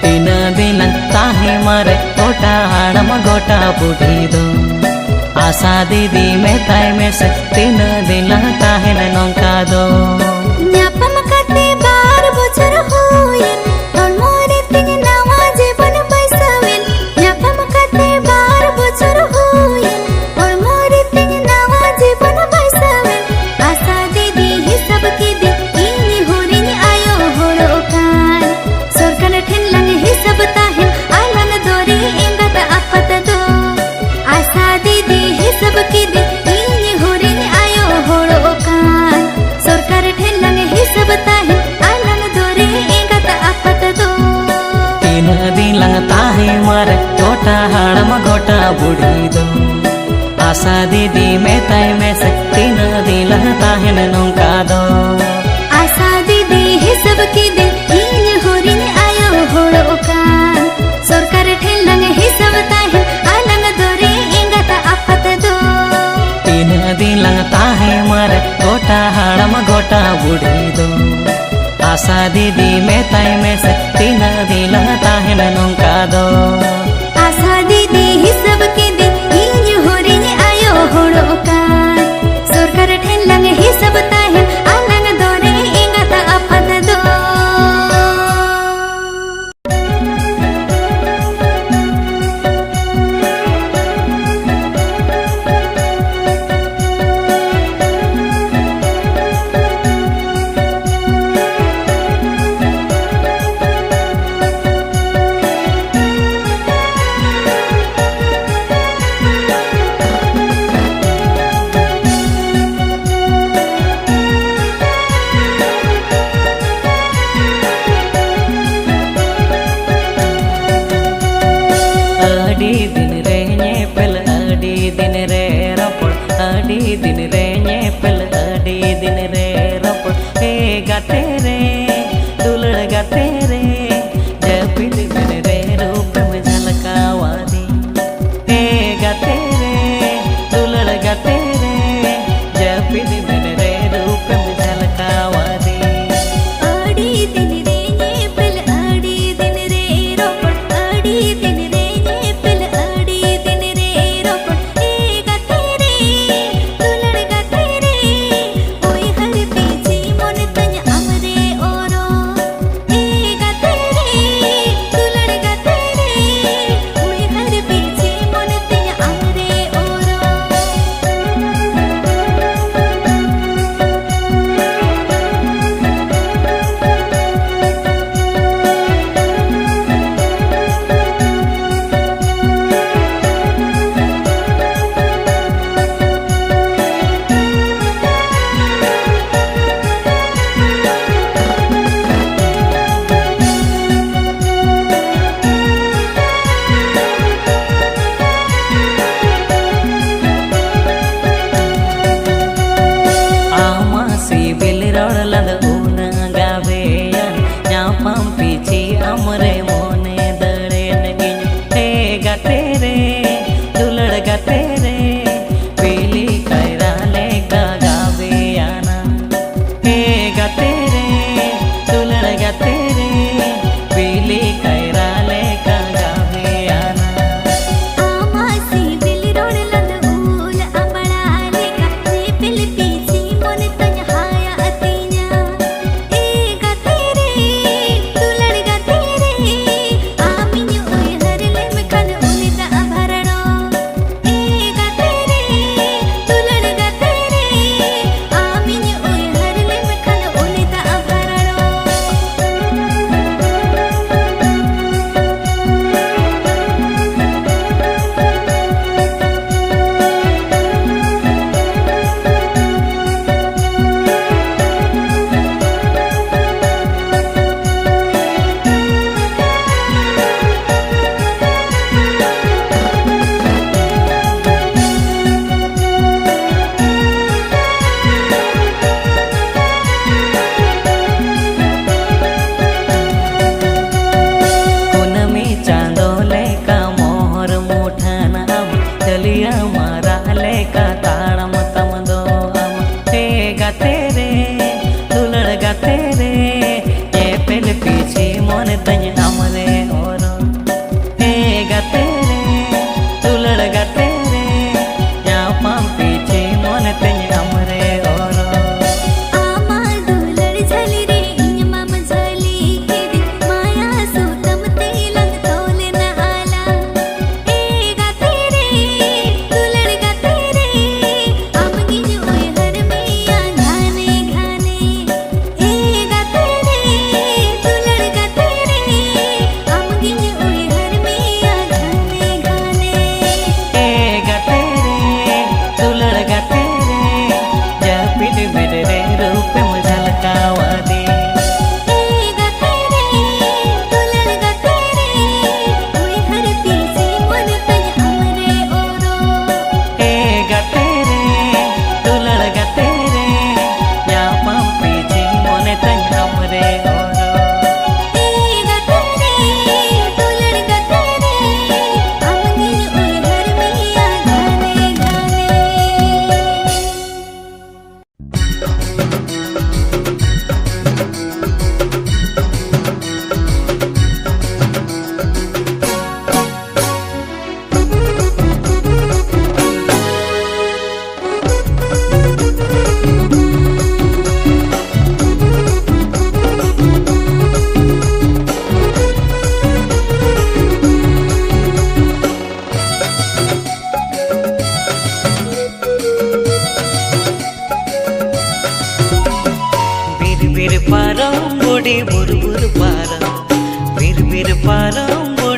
तीन दिन लंग ताहे मारे गोटा हाड़म गोटा बूढ़ी दो आशा दीदी में ताई में से तीन दिन लगता है नौका दो न्यापम काते 12 बछर हुएन हड़मोरे तिन नावा जीवन बैसवेन न्यापम काते 12 बछर हुएन हड़मोरे तिन नावा जीवन बैसवेन आशा दीदी हिसाब की दे इनी होरिन आयो होड़ो कान सरकार ठेन लंग हिसाब ताहे आलन दोरे इंगत आपत दो आशा दीदी हिसाब की दे इनी होरिन आयो होड़ो कान सरकार ठेन लंग हिसाब ताहे आलन दोरे इंगत आपत दो तीन दिन लगता है मारे गोटा हाड़म गोटा बूढ़ी दो आशा दीदी मेताय में सकती न दिला ताहन नौका दो आशा दीदी हिसाब के दिन इन होरिन आयो होड़ो का सरकार ठेलंग हिसाब ताहे आलंग दोरे इंगता आफत दो तीन दिन लगता है मर गोटा हाड़म गोटा बूढ़ी दो आशा दीदी मेताय में सकती न दिला ताहन नौका दो आशा दीदी हिसाब के दिन इन होरिन आयो होड़ो का सरकार ठेलंग हिसाब ताहे आलंग दोरे इंगता आफत दो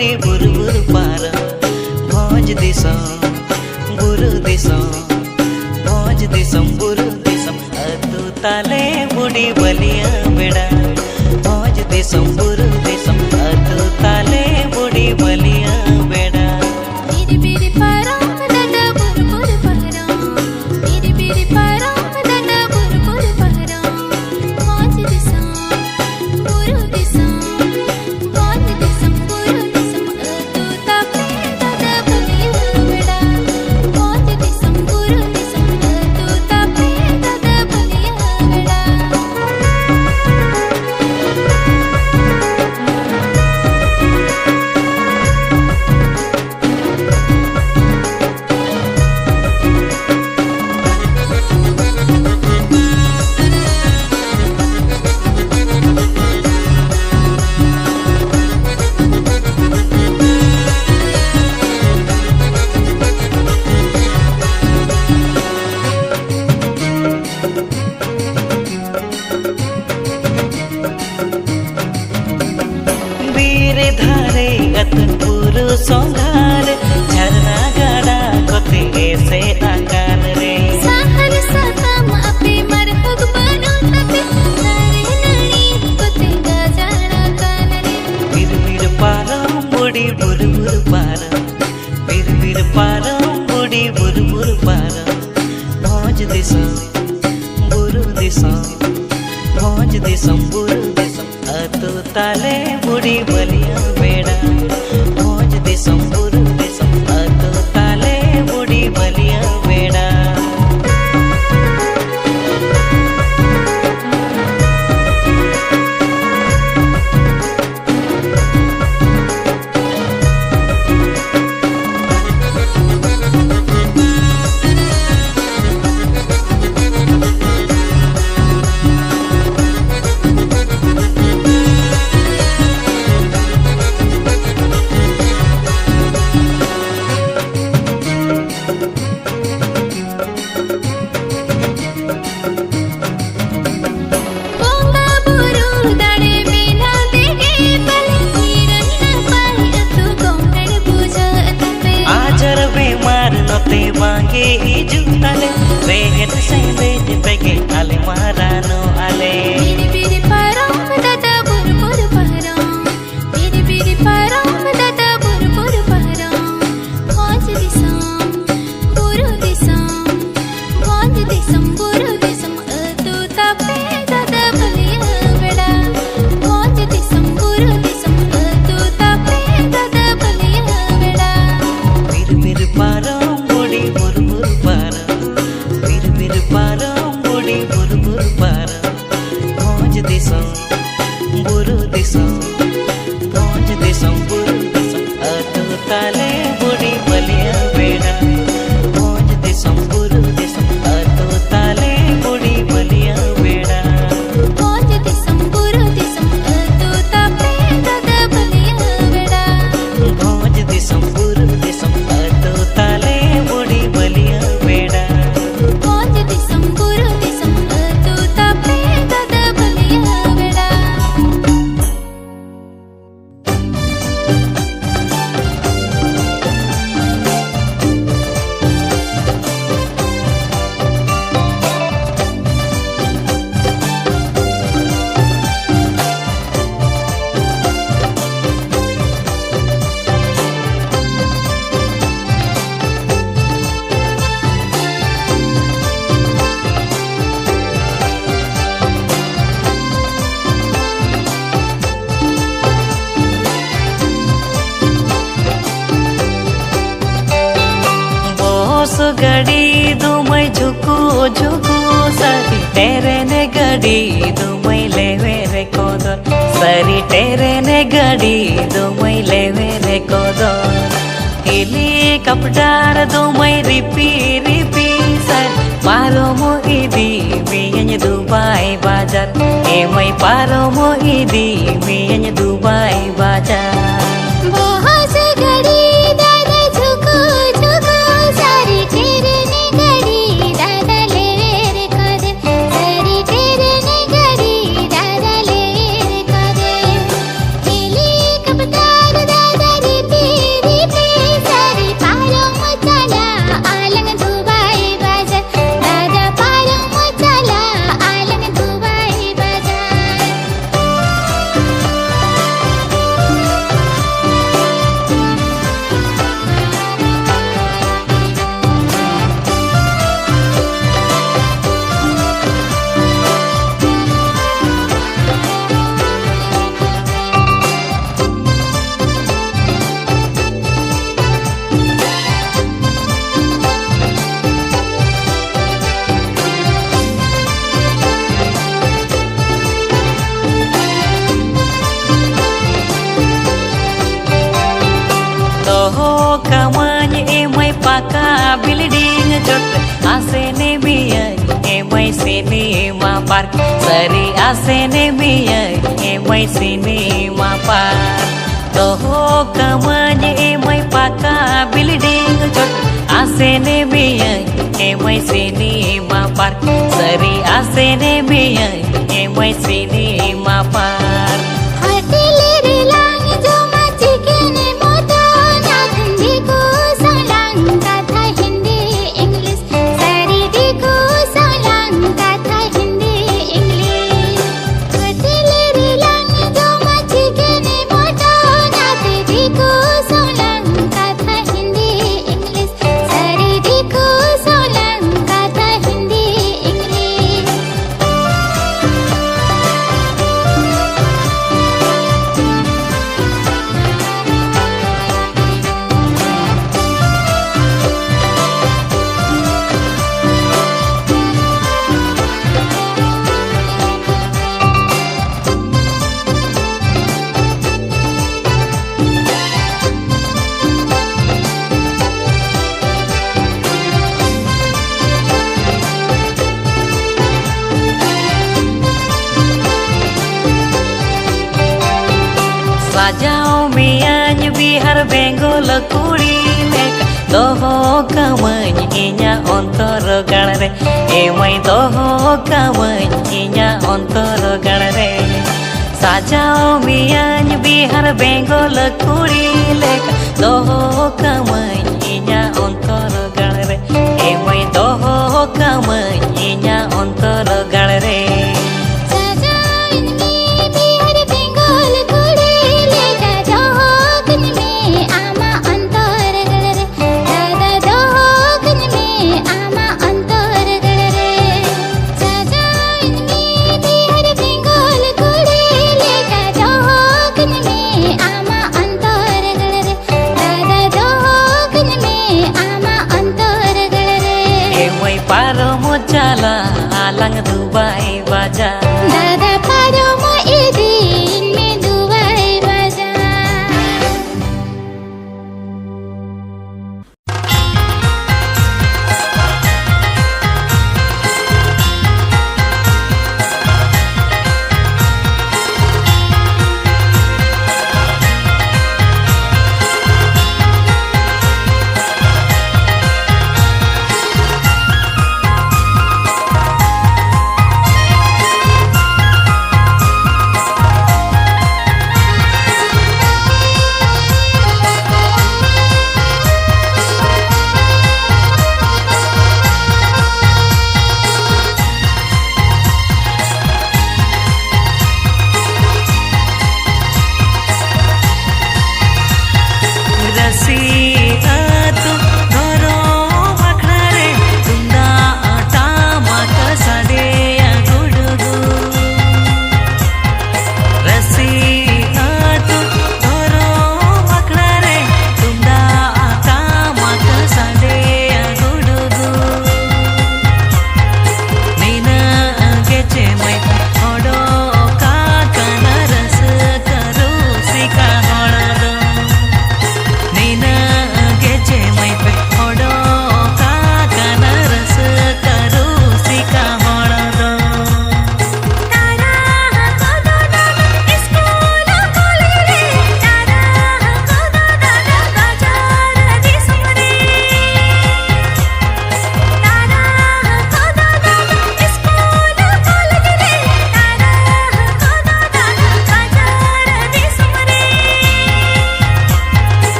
बुढ़ी बुरु बुरु पार भोज दिसम बुरु दिसम भोज दिसम बुरु दिसम अतु ताले बुढ़ी बलिया बेड़ा भोज दिसम बुरु दिसम अतु ताले बुढ़ी बलिया बेड़ा बिरी बिरी पाराम दादा बुरु बुरु पाराम बिरी बिरी पाराम दादा बुरु बुरु पाराम भोज दिसम बुरु दिसम भोज दिसम बुरु दिसम अतु ताले दादा बलिया बेड़ा भोज दिसम बुरु दिसम अतु ताले दादा बलिया बेड़ा बीरे धारे अतन पुरु सोंगार झरना गाड़ा कोते ऐसे आकार रे साहर साताम अपे मरहग बनो तपे नारे नानी कोते गजाना कान रे बीर बीर पारम बुढ़ी बुरु बुरु पारम बीर बीर पारम बुढ़ी बुरु बुरु पारम भोज दिसम बुरु दिसम भोज दिसम बुरु दिसम अतु ताले बुढ़ी बलिया बेड़ा भोज दिसम बुरु दिसम अतु ताले बुढ़ी बलिया बेड़ा बोंगा बुरु दाड़े बिना देगे पले हीरन पाई अतु गोंगड़ पूजा तपे आजर बेमार नते मांगे हिजू ताले रेहत सेंदे पेगे आले मारानो आले बिरी बिरी पाराम दादा बुरु बुरु पाराम बिरी बिरी पाराम दादा बुरु बुरु पाराम भोज दिसम बुरु दिसम भोज दिसम बुरु दिसम अतु तापे दादा बलिया बेड़ा भोज दिसम बुरु दिसम अतु तापे दादा बलिया बेड़ा बीर बीर पारम बुढ़ी बुरु बुरु पारम बीर बीर पारम बुढ़ी बुरु बुरु पारम भोज दिसम बुरु दिसम भोज दिसम बुरु दिसम अतु ताले बुढ़ी बलिया बेड़ा भोज दिसम बुरु दिसम अतु ताले बुढ़ी बलिया बेड़ा भोज दिसम बुरु दिसम अतु तापे दादा बलिया बेड़ा भोज दिसम बुरु दिसम अतु ताले बुढ़ी बलिया बेड़ा भोज दिसम बुरु दिसम अतु तापे दादा बलिया बेड़ा बोस गड़ी दुमई झुकू झुकू सरी तेरे ने गड़ी दुमई लेवे रे कोदर सरी तेरे ने गड़ी दुमई लेवे रे कोदर हिली कपडार दुमई रिपी रिपी सर पारो मोहिदी मियन दुबई बाजार एमई पारो मोहिदी मियन दुबई बाजार बहुत गड़ी दादा झुको झुको सारी तेरे ने गड़ी दादा ले रे कदे सारी तेरे ने गड़ी दादा ले रे कदे हिली कपटार दादा री asene biyai emai cinema park sari asene biyai emai cinema park toho kamanya emai paka building jot asene biyai emai cinema park sari asene biyai emai cinema park Sajau mianya bihar Bengal kuri leka doho kamanya inya ontor ganare emai doho kamanya inya ontor ganare Sajau mianya bihar Bengal kuri leka doho kamanya inya ontor ganare emai doho kamanya inya ontor ganare Chala alang Dubai baja Dada paro mo idin me Dubai baja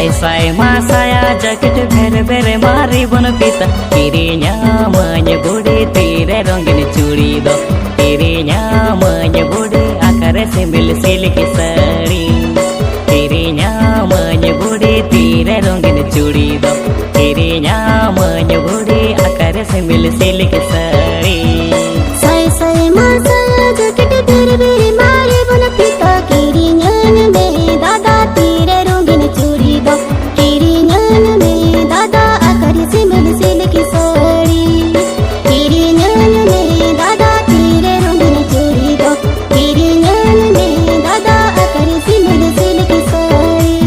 साई साई मासाया jacket भेरे भेरे मारी बन पिता किरिnya मने बुढ़ी तीरे रंगीन चूड़ी दो किरिnya मने बुढ़ी आकारे सिंबिल सिल्क साड़ी किरिnya मने बुढ़ी तीरे रंगीन चूड़ी दो किरिnya मने बुढ़ी आकारे सिंबिल सिल्क साड़ी साई साई मासाया जैकेट भेरे भेरे मारी बन पिता किरिnya में दादा तीरे रंगीन चूड़ी दो किरिnya में दादा आकारे सिंबिल सिल्क साड़ी किरिnya में दादा तीरे रंगीन चूड़ी दो किरिnya में दादा आकारे सिंबिल सिल्क साड़ी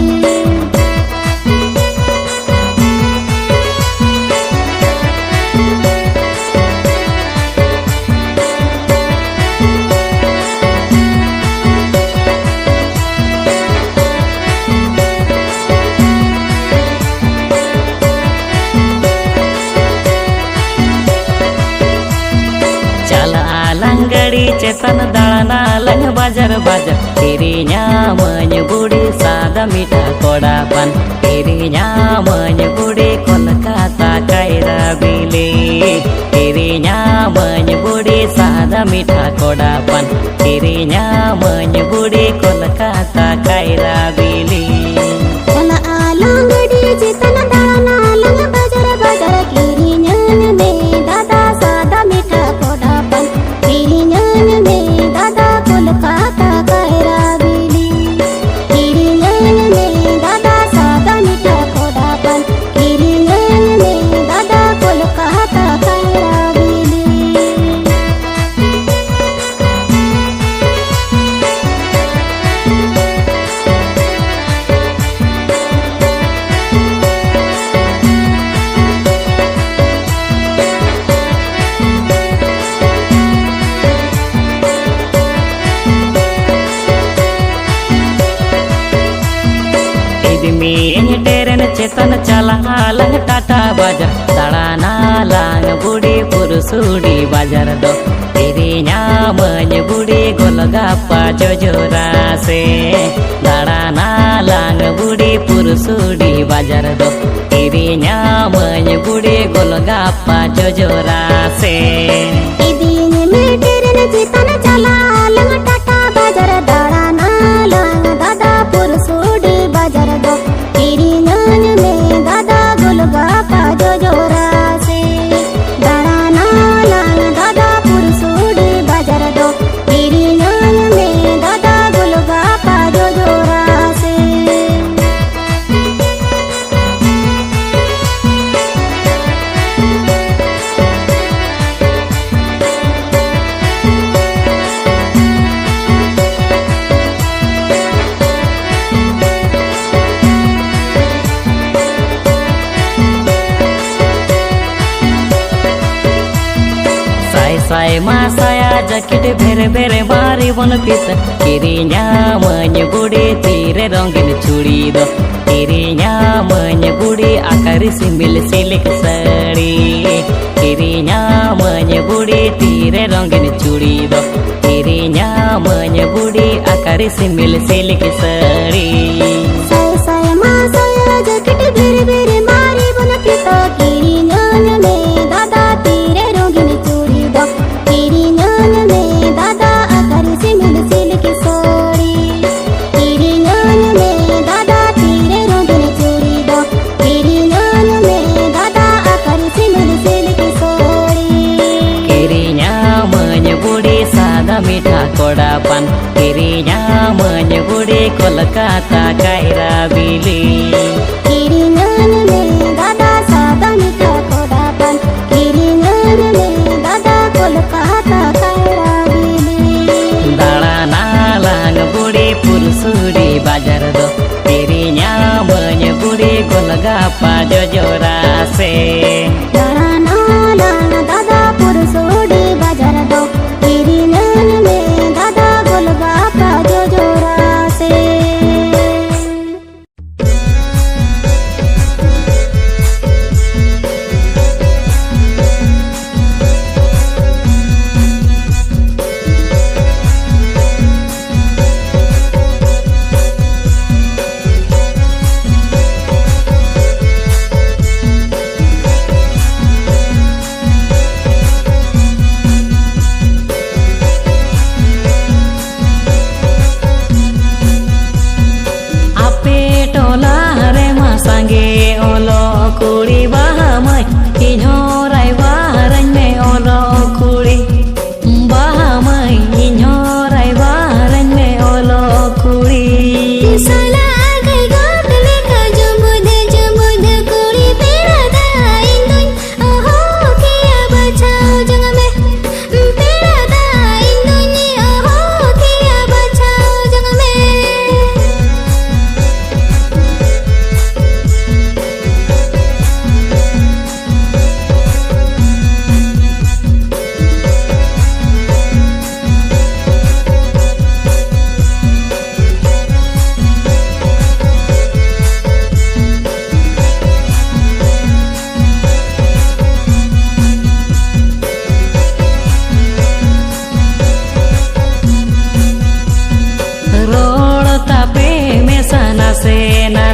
लंगड़ी चेतन दाळना लंग बाजार बाजार किरिnya मने बुढ़ी सादा मीठा कोड़ा पान किरिnya मने बुढ़ी कोलकाता कायरा बिले किरिnya मने बुढ़ी सादा मीठा कोड़ा पान किरिnya मने बुढ़ी कोलकाता कायरा बिले चला लंगड़ी चेतन दाळना लंग बाजार बाजार किरिnya में दादा सादा मीठा कोड़ा पान किरिnya में दादा कोलकाता कायरा बिली किरिnya में दादा सादा मीठा कोड़ा पान किरिnya में दादा कोलकाता कायरा बिली टेरन चेतन चला लंग टाटा बाजार दाड़ाना लांग बुढ़ी पुरुषुड़ी बाजार दो किरिnya मने बुढ़ी गोलगप्पा जोजोरा से दाड़ाना लांग बुढ़ी पुरुषुड़ी बाजार दो किरिnya मने बुढ़ी गोलगप्पा जोजोरा से इदिन में टेरन चेतन चला लंग टाटा बाजार दाड़ाना लांग दादा पुरुषुड़ी बाजार दो किरिnya में दादा गोलगप्पा जोजोरा से दाड़ाना लांग दादा पुरुषुड़ी बाजार दो किरिnya में दादा गोलगप्पा जोजोरा से साई मासाया जैकेट भेरे भेरे मारी बन पिता किरिnya मने बुढ़ी तीरे रंगीन चूड़ी दो किरिnya मने बुढ़ी आकारी सिंबिल सिल्क साड़ी किरिnya मने बुढ़ी तीरे रंगीन चूड़ी दो किरिnya मने बुढ़ी आकारी सिंबिल सिल्क साड़ी साई साई मासाया जैकेट भेरे भेरे मारी बन पिता किरिnya में दादा तीरे रंगीन चूड़ी दो किरिnya में दादा आकारी सिंबिल सिल्क साड़ी किरिnya में दादा तीरे रंगीन चूड़ी दो किरिnya में दादा आकारी सिंबिल सिल्क साड़ी किरिnya मने बुढ़ी सादा मीठा कोड़ा पान किरिnya मने बुढ़ी कोलकाता कायरा बिली किरिnya में दादा सादा मीठा कोड़ा पान किरिnya में दादा कोलकाता कायरा बिली दाड़ाना लांग बुढ़ी पुरुषुड़ी बाजार दो किरिnya मने बुढ़ी गोलगप्पा जोजोरा से दाड़ाना लांग दादा पुरुषुड़ी बाजार दो किरिnya में दादा गोलगप्पा जोजोरा से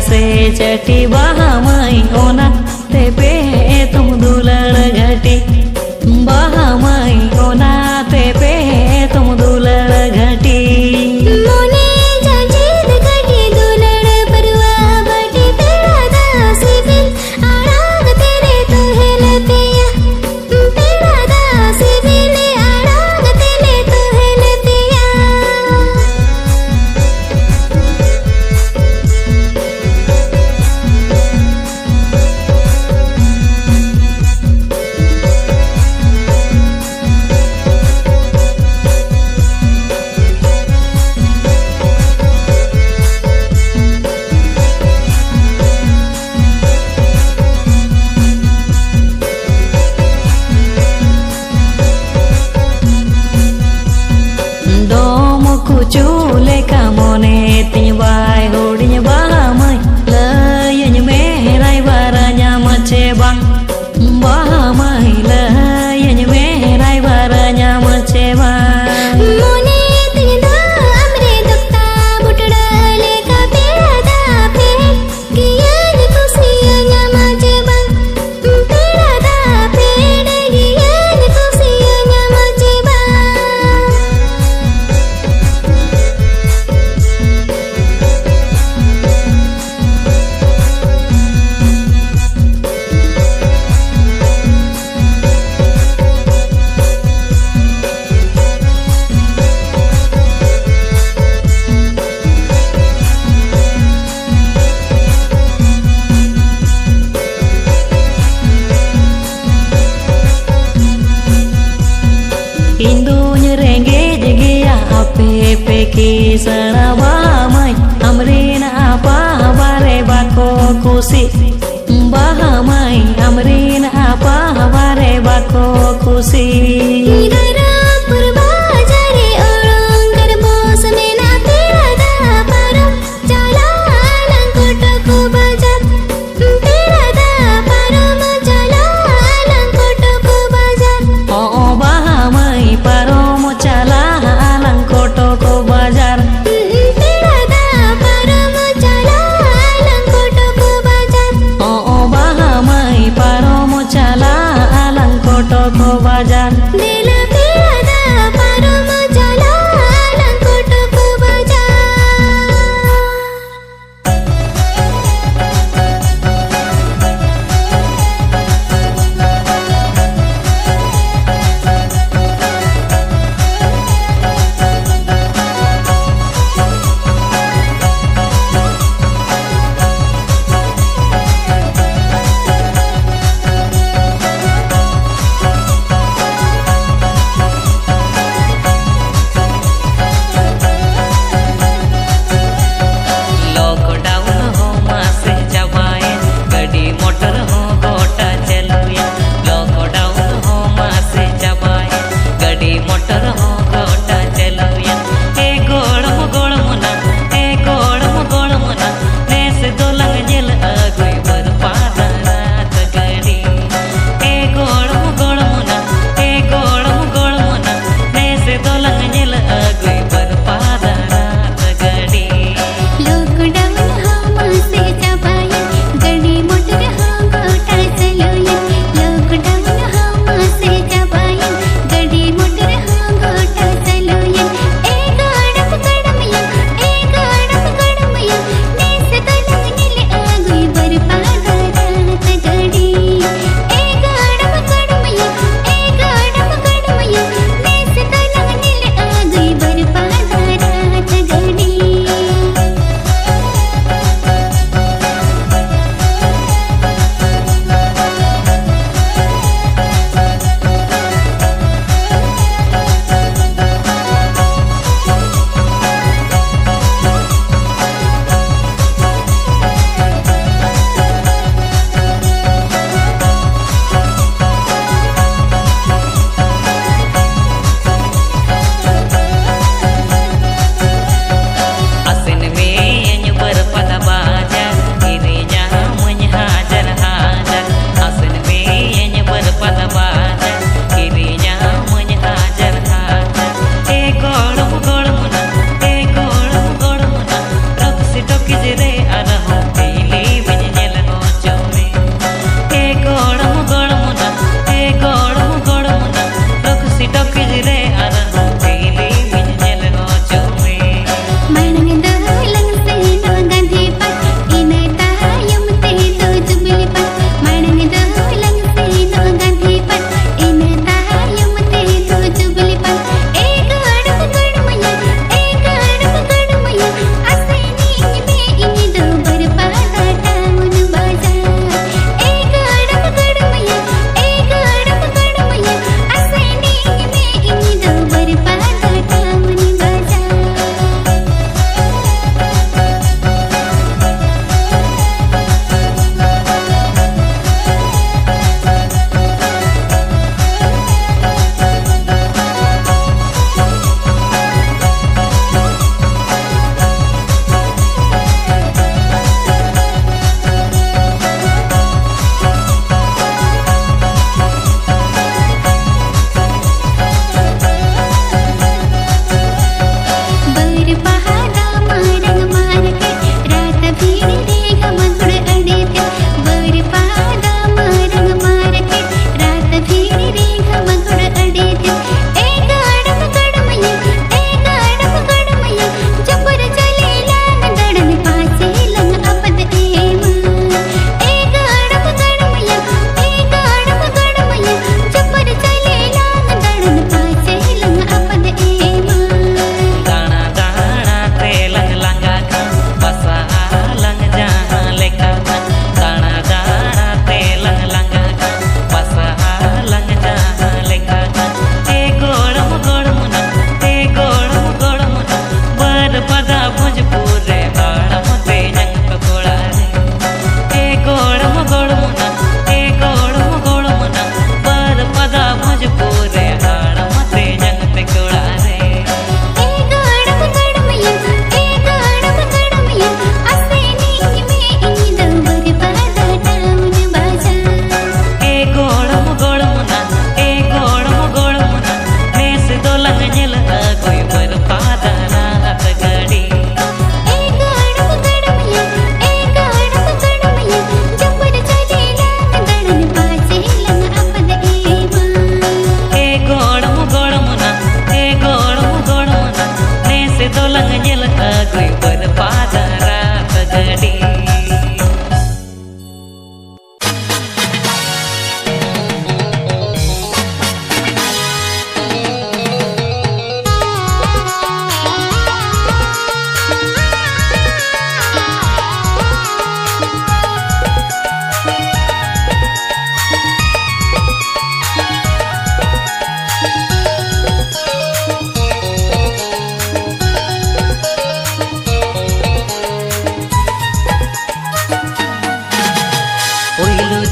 से चटी बाहा माई ओना ते पे तुम दुलड़ घटी बाहा माई ओना ते पे तुम दुलड़ घटी मोने जाजीद घटी दुलड़ परवा बटी तेरा दास बिल आड़ाग तेरे तो है लतिया तेरा दास बिल आड़ाग तेरे तो है लतिया Chule kamone tin bai hodinya bahamai layanya merai waranya mace bang bahamai layanya merai waranya mace bang मोने तिंदा हमरे दुखता बुटड़ा लेका पेड़ा दा पे गियान खुशियां माजे बंग पेड़ा दा पेड़ गियान खुशियां माजे बंग Indunya rengge jegea ape peki sarabamai amrina apa bare bako kusi bahamai amrina apa bare bako kusi निगरा पुरबा जारे ओरंग कर बोस में ना तेरा दा पारो जाला लंकोट को बाजार तेरा दा पारो जाला लंकोट को बाजार o bahamai paro mo chala alang koto ko bazar तेरा दा पारो जाला लंकोट को बाजार o bahamai paro mo chala alang koto ko bazar देला तेरा दा पारो जाला लंकोट को बाजार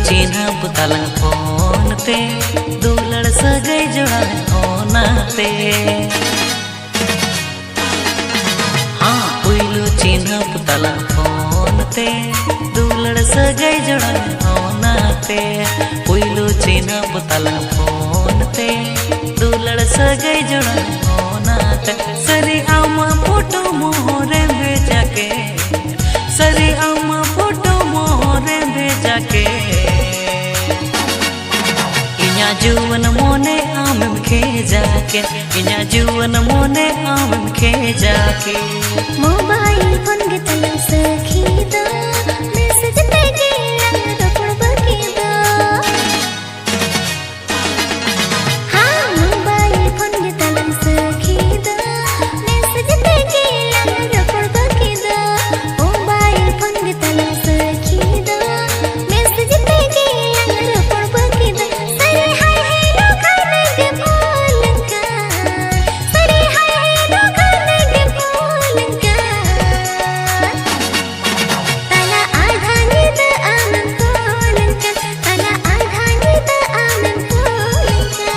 चिन्हब तलंग फोन ते दुलड़ सगै जोड़ा ओनाते हाँ पुइलू चिन्हब तलंग फोन ते दुलड़ सगै जोड़ा ओनाते पुइलू चिन्हब तलंग फोन ते दुलड़ सगै जोड़ा ओनाते सरी आमा फोटो मोहरे भेजा के सरी आमा फोटो मोहरे भेजा के इन्या जुवन मोने आमम खेजा के इन्या जुवन मोने आमम खेजा के मोबाइल फोन के तलंग सखी दो मैसेज ते गेला रोपड़ बके दो हाँ मोबाइल फोन के तलंग सखी दो मैसेज ते गेला रोपड़ बके दो मोबाइल फोन के तलंग सखी दो मैसेज ते गेला रोपड़ बके दो सरे हाय हेलो खाने के बोलन का सरे हाय हेलो खाने के बोलन का तला आधानी द आमन बोलन का तला आधानी द आमन बोलन का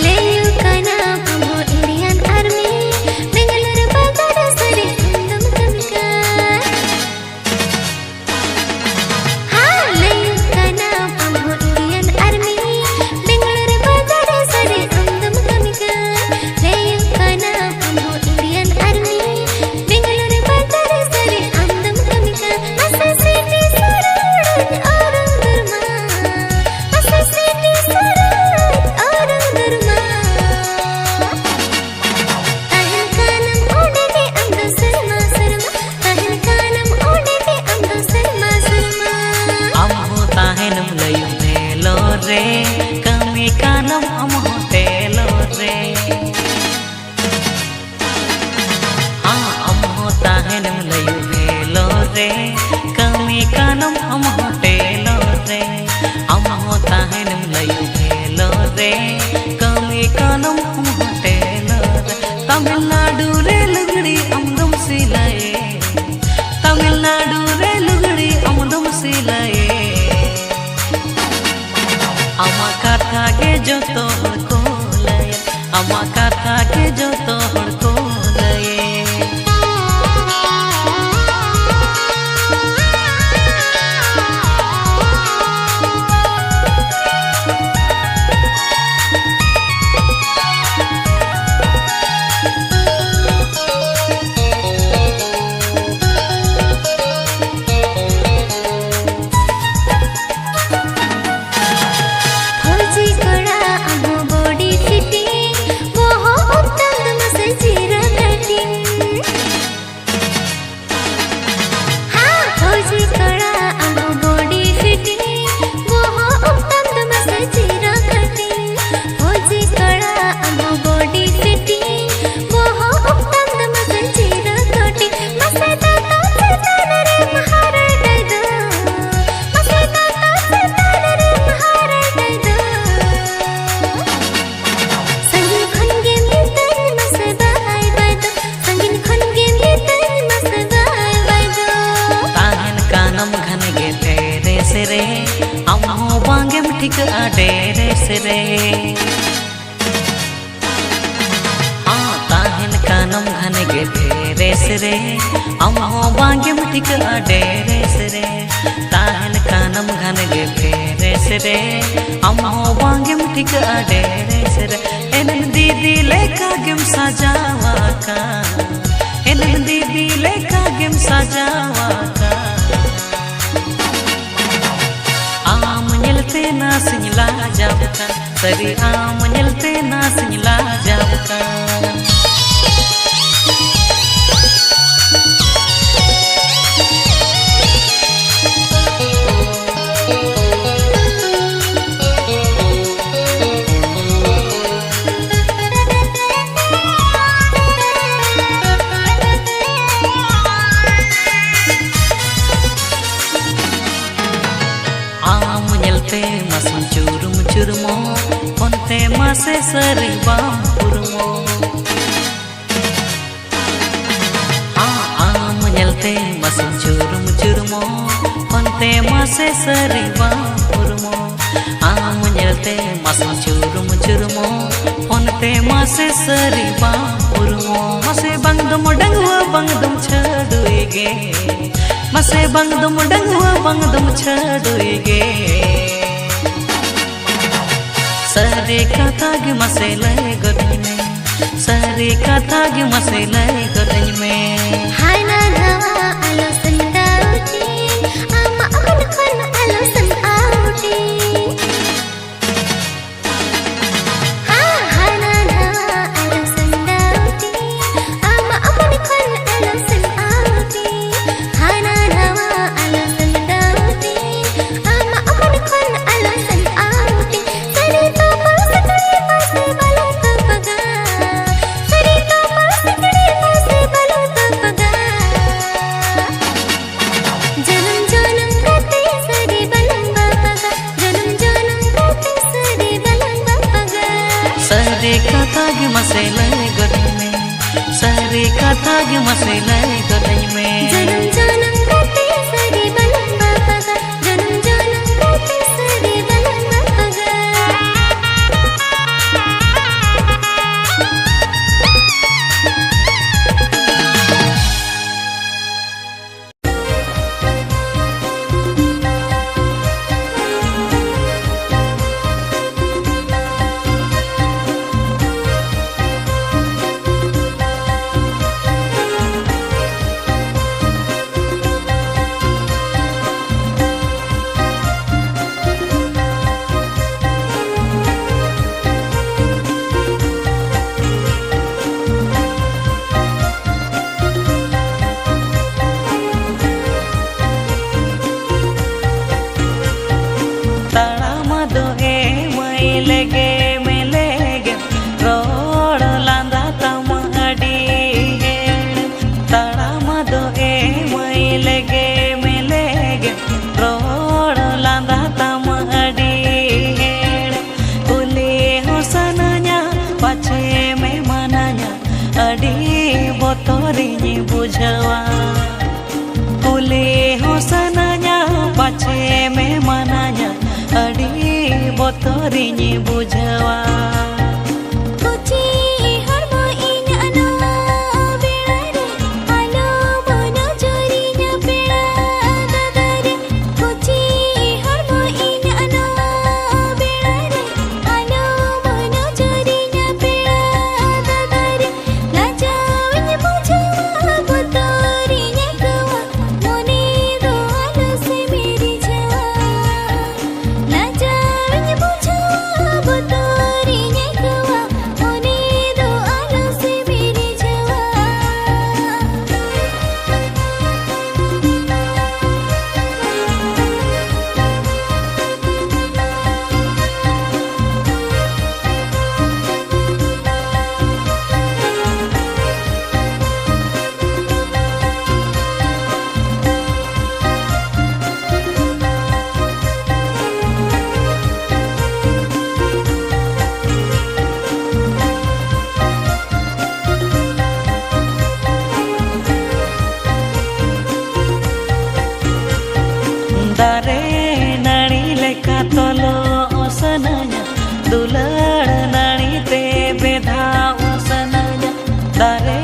लेयू कना हमो इंडियन आर्मी बेंगलुरु बाजार सरी अंदम कमिका हाँ लेयू कना हमो इंडियन आर्मी बेंगलुरु बाजार सरी अंदम कमिका लेयू कना हमो इंडियन आर्मी बेंगलुरु बाजार सरी अंदम कमिका मसा सिटी सरोड और दुर्मा मसा सिटी सरोड और दुर्मा ताहन कानम ओडे के अंदो शर्मा शर्मा ताहन कानम ओडे के अंदो शर्मा शर्मा अमहो ताहेनम लयु तेलो रे कमी कानम अमहो तेलो रे हाँ अमहो ताहेनम लयु तेलो रे कमी कानम अमहो तेलो रे अमहो ताहेनम लयु तेलो रे कमी कानम अमहो तेलो रे तमिलनाडु रे लुगड़ी अमदम सिलाए तमिलनाडु रे लुगड़ी अमदम सिलाए अमा कथा के जो तो हर को लय अमा कथा के जो तो हर को लय फौजी कड़ा अमो बॉडी फिटिंग वो हो उत्तम मसे जीरा कटिंग हाँ फौजी कड़ा अमो बॉडी फिटिंग वो हो उत्तम मसे जीरा कटिंग फौजी कड़ा अमो बॉडी फिटिंग वो हो उत्तम मसे जीरा कटिंग मसे दाता से तानरे महाराज दो मसे दाता से तानरे महाराज दो संगिन खनगे मितर मसे बाय बाय दो संगिन खनगे मितर मसे बाय बाय दो ताहन कानम घन गे तेरे से रे अमहो बांगेम ठीक आडेरे से रे हाँ ताहन कानम घन गे तेरे से रे अमहो बांगेम ठीक आडेरे से रे ताहन कानम घन गे तेरे से रे अमहो बांगेम ठीक आडेरे से रे एनन दीदी लेका गेम सजावा का एनन दीदी लेका गेम सजावा का आम निलते ना सिंगला जाबका सरी आम निलते ना Singla जाबका bam urmo am nyelte masin curmo onte mase sari bam urmo am nyelte masin curmo onte mase sari bam urmo mase bangdum dangwa bangdum chaduige mase bangdum dangwa bangdum chaduige सारे कथा गे मसे लय गदन में सारे कथा गे मसे लय गदन में हाय ना धावा आलो संदाउटी आमा अपन खन आलो संदाउटी हाय ना धावा आलो संदाउटी आमा अपन खन आलो संदाउटी हाय ना धावा आलो संदाउटी आमा अपन खन आलो संदाउटी सरी तो पासकड़ी पासे बालो तो पगा सरी तो पासकड़ी पासे बालो तो पगा जन्म जन्म करते सरी बलम पगा जन्म जन्म करते सरी बलम पगा सारे कथा गे मसे लय गदन में सारे कथा गे मसे लय गदन में जन्म जन्म करते सरी बलम पगा जन्म जन्म करते सरी बलम पगा botorinya bujawa kule hosananya pache me mananya adi botorinya bujawa Kuci harmo inya ano berare alo mono jorinya pera dadare Kuci harmo inya ano berare alo mono jorinya pera dadare lajawnya bujawa botorinya kawa mone do alo se meri jawa lajawnya bujawa botorinya kawa mone do alo se meri jawa dare nani leka tolo osananya dulad nani te bedha osananya dare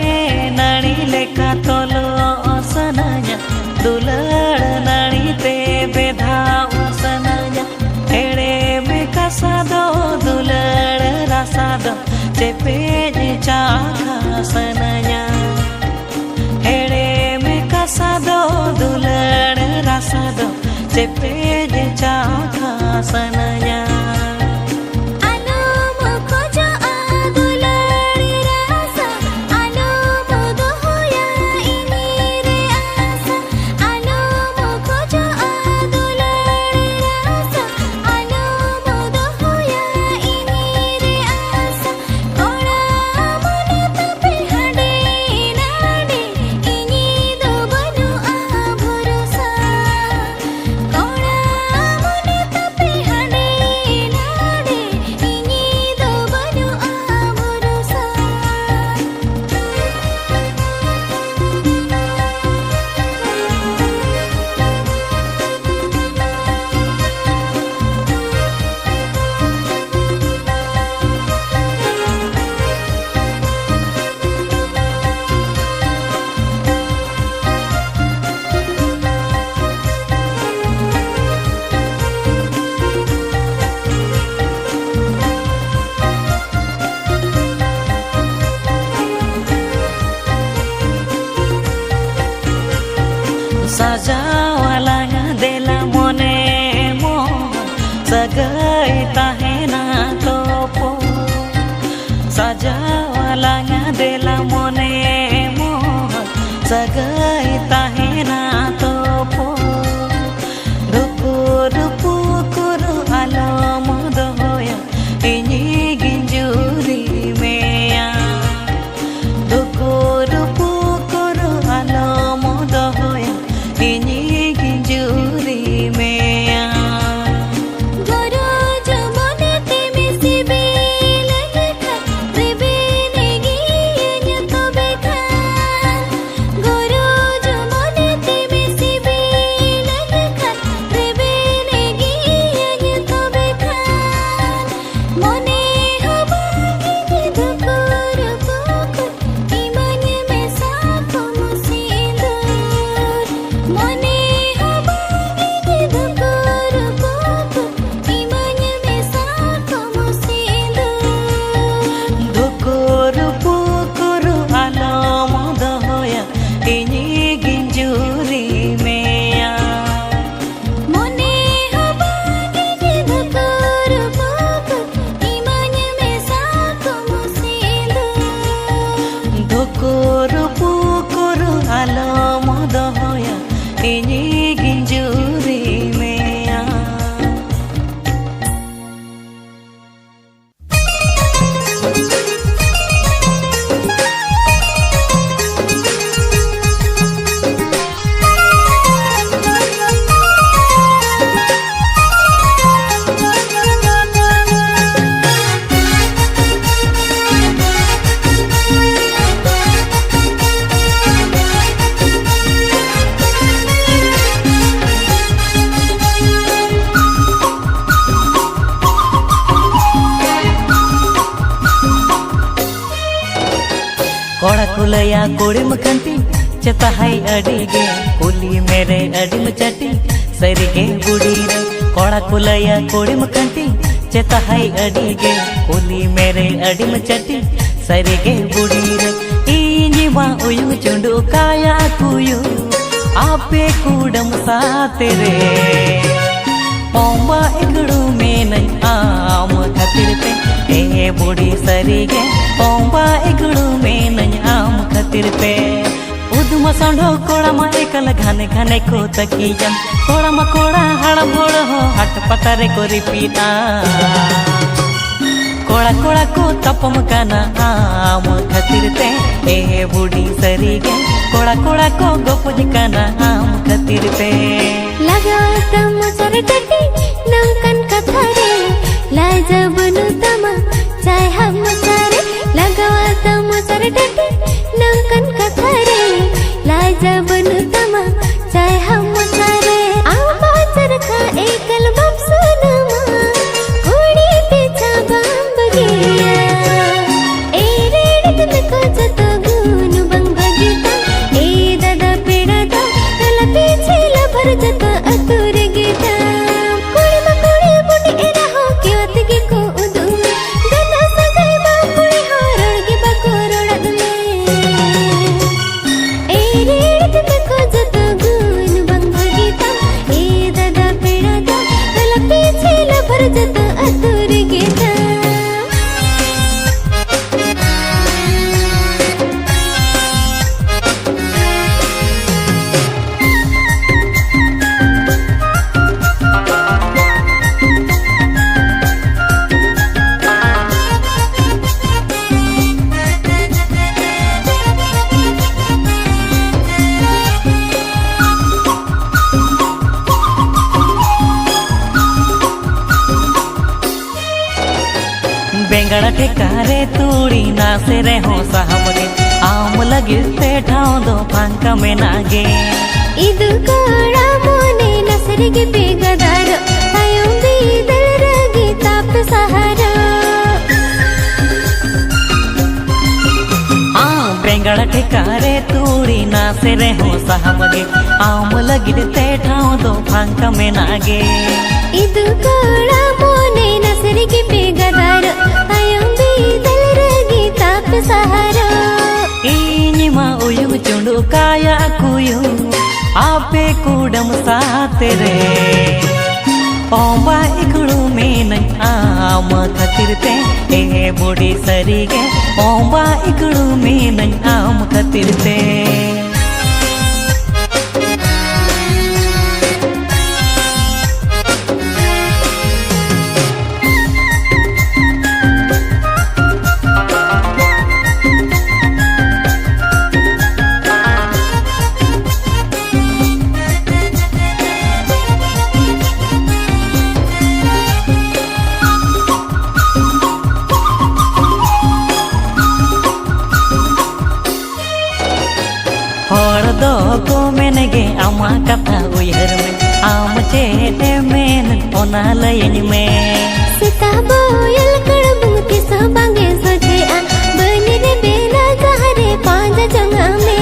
nani leka tolo osananya dulad nani te bedha osananya ere me kasado dulad rasado chepe chaka sananya ere me kasado dulad rasado chepe chaka sananya alo mo khojo adulari rasa alo mo dohoya ini re asa alo mo khojo adulari rasa alo mo dohoya ini re asa kora सजावालांग देला मोने मोह सगाई ताहेना तोपो सजावालांग देला मोने मोह सगाई ताहेना तोपो रुपुर पुकुर आलो मोदोया इनी गिंजुरी मेया रुपुर पुकुर आलो मोदोया इनी गिंजुरी मेया कोड़ा कुलया कोड़ी मखंती चता हाई अड़ीगे कुली मेरे अड़ीम चटी सरीगे बुड़ी रे कोड़ा कुलया कोड़ी मखंती चता हाई अड़ीगे कुली मेरे अड़ीम चटी सरीगे बुड़ी रे इनी वा उयु चुंडू काया कुयु आपे कूडम साते रे पोंबा इगड़ू में नहीं आम खातिर पे ए बुढ़ी सरीगे पोंबा इगड़ू में नहीं आम खातिर पे उदमा सांडो कोड़ा मा एकल घाने घाने को तकियम कोड़ा मा कोड़ा हड़म होड़ हो हट पतारे को रिपीटा कोड़ा कोड़ा को तपम काना आम खातिर पे ए बुढ़ी सरीगे कोड़ा कोड़ा को गोपुज काना आम खातिर पे लगाता मुसर टटी नंकन कथारे लाज बनु तमा चाहे हम सारे लगाता मुसर टटी नंकन कथारे लाज बनु तमा चाहे हम सारे आमा चरखा एकल बक्सुनमा कोड़ी पीछा बम बगिया ए रेड तक को जतो गुन बंग बगिता ए दादा पेड़ा दा तला पीछे लभर जतो अतुर गीता कोड़ी मकोड़ी बुनी एरा हो केवत गी को उदू गना सगाई बा कोड़ी हो रड़गी बा को रोड़द में ए रेड तक को जतो गुन बंग बगिता ए दादा पेड़ा दा तला पीछे लभर जतो अतुर गीता बेंगड़ा ठेकारे तूड़ी नासे रे हो साहबगे आम लगिते ठाव दो फांका में नागे इदु कोड़ा मोने नसरिगे बेगदार आयो बीदल रगी ताप सहारा बेंगड़ा ठेकारे तूड़ी नासे रे हो साहबगे आम लगिते ठाव दो फांका में नागे इदु कोड़ा मोने नसरिगे बेगदार आयो बीदल रगी ताप सहारा इनी मा उयु चुंडू काया कुयु आपे कूडम साथ रे ओंबा इकड़ू में नहीं आम खातिर ते ए बुढ़ी सरी गे ओंबा इकड़ू में नहीं आम खातिर ते को मेनगे आमा कथा उयहर में आम चेते मेन ओना लयन में सीता बोयल कड़बुंग के सबंगे सोचे आ बनी रे बेला जहरे पांच जंगा में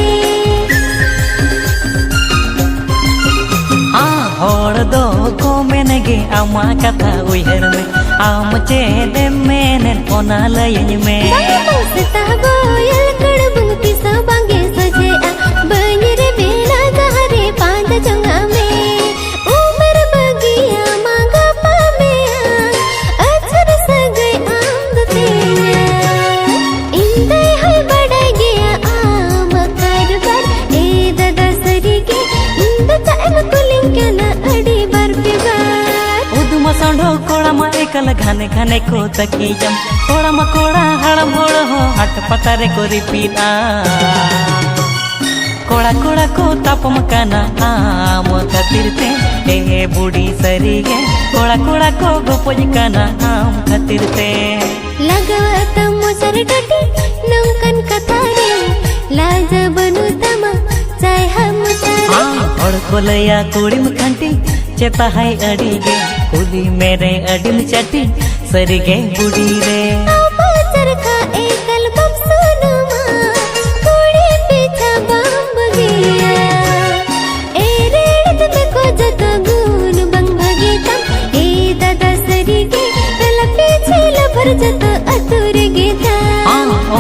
होड़ दो को मेनगे आमा कथा उयहर में आम चेते मेन ओना लयन में सीता बोयल कड़बुंग के सबंगे सोचे आ बनी रे बेला जहरे पांच जंगा में उमर बगिया मांगा पामेया अछर सगई आंद तेया इंदे है बड़ा गया आम कारबार ए दादा सरी के इंद टाइम कुलिंग के ना अड़ी बार बिबार उदुमा सांडो कोड़ा मा एकल घाने घाने को तकी जम कोड़ा मा कोड़ा हड़म होड़ हो हट पतारे को रिपीट कोड़ा कोड़ा को तापम काना आम खातिर ते ए बुढ़ी सरी गे कोड़ा कोड़ा को गोपोज काना आम खातिर ते लगावत मोसर डटी नौकन कथा रे लाज बनु तमा चाय हम तारे और कोलया कुड़िम खंटी चेता है अड़ी गे कुली मेरे अडिम चटी सरी गे बुढ़ी रे चरखा एकल बम सुनुमा कुड़ी पीछा बम गया ए रेड़त में को जत गुन बंग भगीता ए दादा सरी गे तल पीछे लभर जत अतुर गीता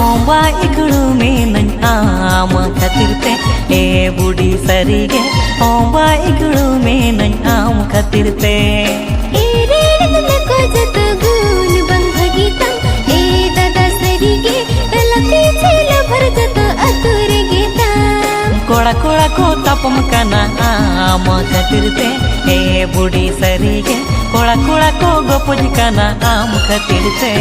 ओंबा इकड़ू में नहीं आम खातिर ते ए बुढ़ी सरी गे ओंबा इकड़ू में नहीं आम खातिर ते ए रेड़त में को जत गुन बंग भगीता ए दादा सरी गे तल पीछे लभर जत अतुर गीता कोड़ा कोड़ा को तापम काना आम खातिर ते ए बुढ़ी सरी गे कोड़ा कोड़ा को गोपोज काना आम खातिर ते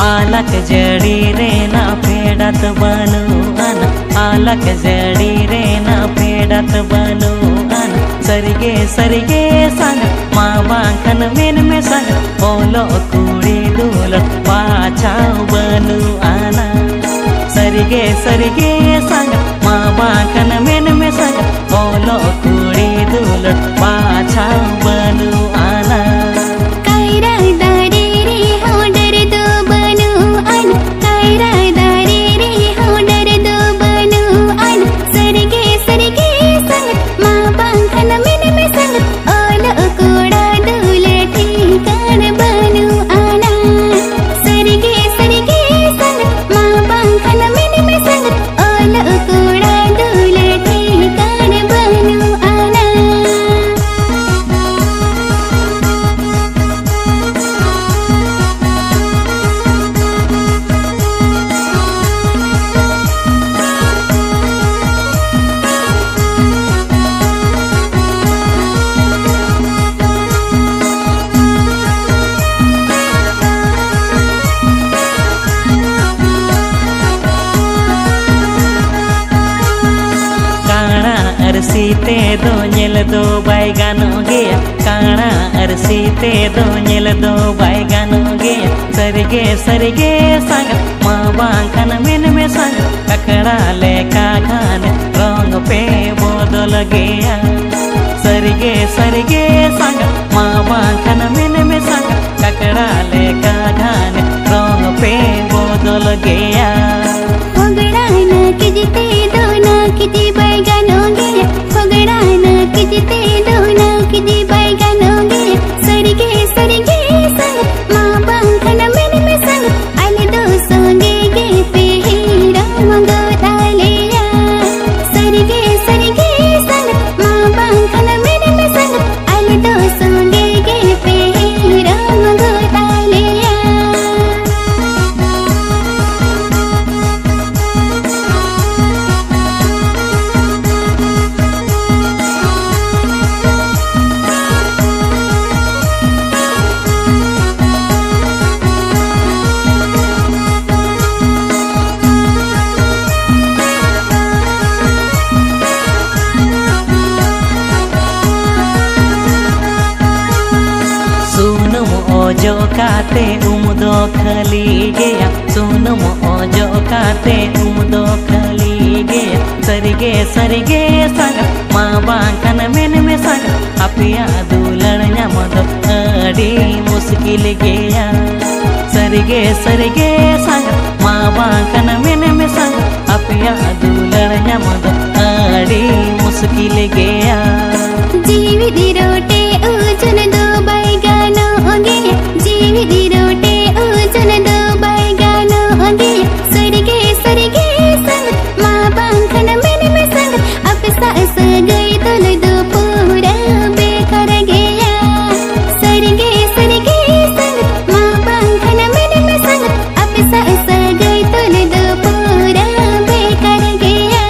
आलक जड़ी रे ना फेड़त बनू आना आलक जड़ी रे ना फेड़त बनू आना सरगे सरगे संग माँ बांखन मेन में संग ओलो कुड़ी दूलत पाछाव बनू आना सरगे सरगे संग माँ बांखन मेन में संग ओलो कुड़ी दूलत पाछाव बनू आना अरसीते दो ñel दो बाय गानो गया काना अरसीते दो ñel दो बाय गानो गया सरगे सरगे संग माँ बांखन मेन में संग ककड़ा लेका खान रंग पे बदल गया सर सरगे सरगे संग माँ बांखन मेन में संग ककड़ा ले का घान रंग पे बदल गया होगड़ाना किजते दोना किजी बैगनो गया होगड़ाना किजते दोना किजी बैगनो गया सरगे सरगे संग माँ बांखन मेन में संग अले दो संगे गे पे हीरा मंगोता लिया सरगे सरगे संग माँ बांखन मेन में संग अले दो संगे गे पे हीरा मंगोता लिया जो काते उमदो खली गया सुनम ओजो काते उमदो खली गया सरगे सरगे संग माँ बांखन मेन में संग अपिया दुलड़ ᱧᱟᱢᱫᱚ अड़ी मुश्किल गया सरगे सरगे संग माँ बांखन मेन में संग अपिया दुलड़ ᱧामदो अड़ी मुश्किल गया जीवी दी रोटे उजन दो बैगानो गया जीवी दी रोटे उजन दो बैगानो गया सरगे सरगे संग माँ बांखन मेन में संग अब सास गई तुल दो पूरा बेकार गया सरगे सरगे संग माँ बांखन मेन में संग अब सास गई तुल दो पूरा बेकार गया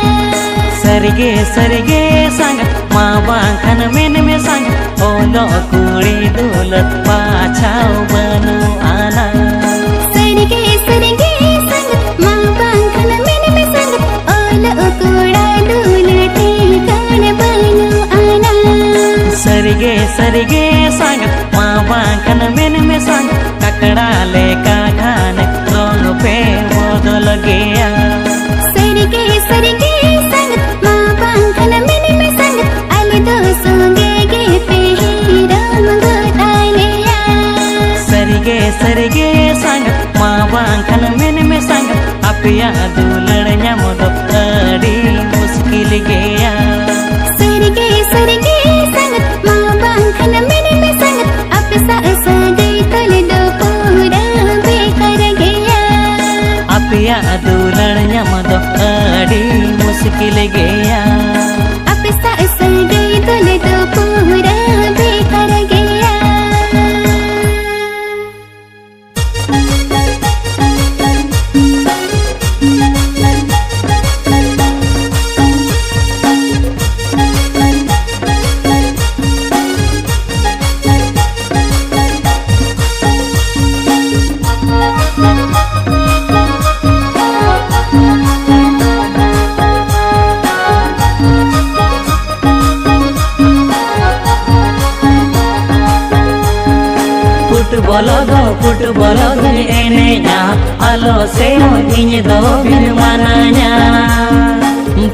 सरगे सरगे संग माँ बांखन मेन में संग ओलो कुड़ी दुलत पाछाव बनु आना सरगे सरगे संग माँ बांखन मेन में संग ओलो कुड़ा दुलते कान बनु आना सरगे सरगे संग माँ बांखन मेन में संग ककड़ा ले का घान रंग पे बदल गया सरगे सरगे संग माँ बांखन मेन में संग अले दो संगे गे पे हीरा मंगोता लिया सरगे सरगे संग माँ बांखन मेन में संग अपिया दुलड़ ᱧᱟᱢᱫᱚ अड़ी मुश्किल गया सरगे सरगे संग माँ बांखन मेन में संग अब सास गई तुल दो पूरा बेकार गया अपिया दुलड़ ᱧᱟᱢᱫᱚ अड़ी मुश्किल गया अब सास गई तुल दो पूरा बेकार गया फुटबॉल दो एनेजा आलो से इन दो बिन मानाया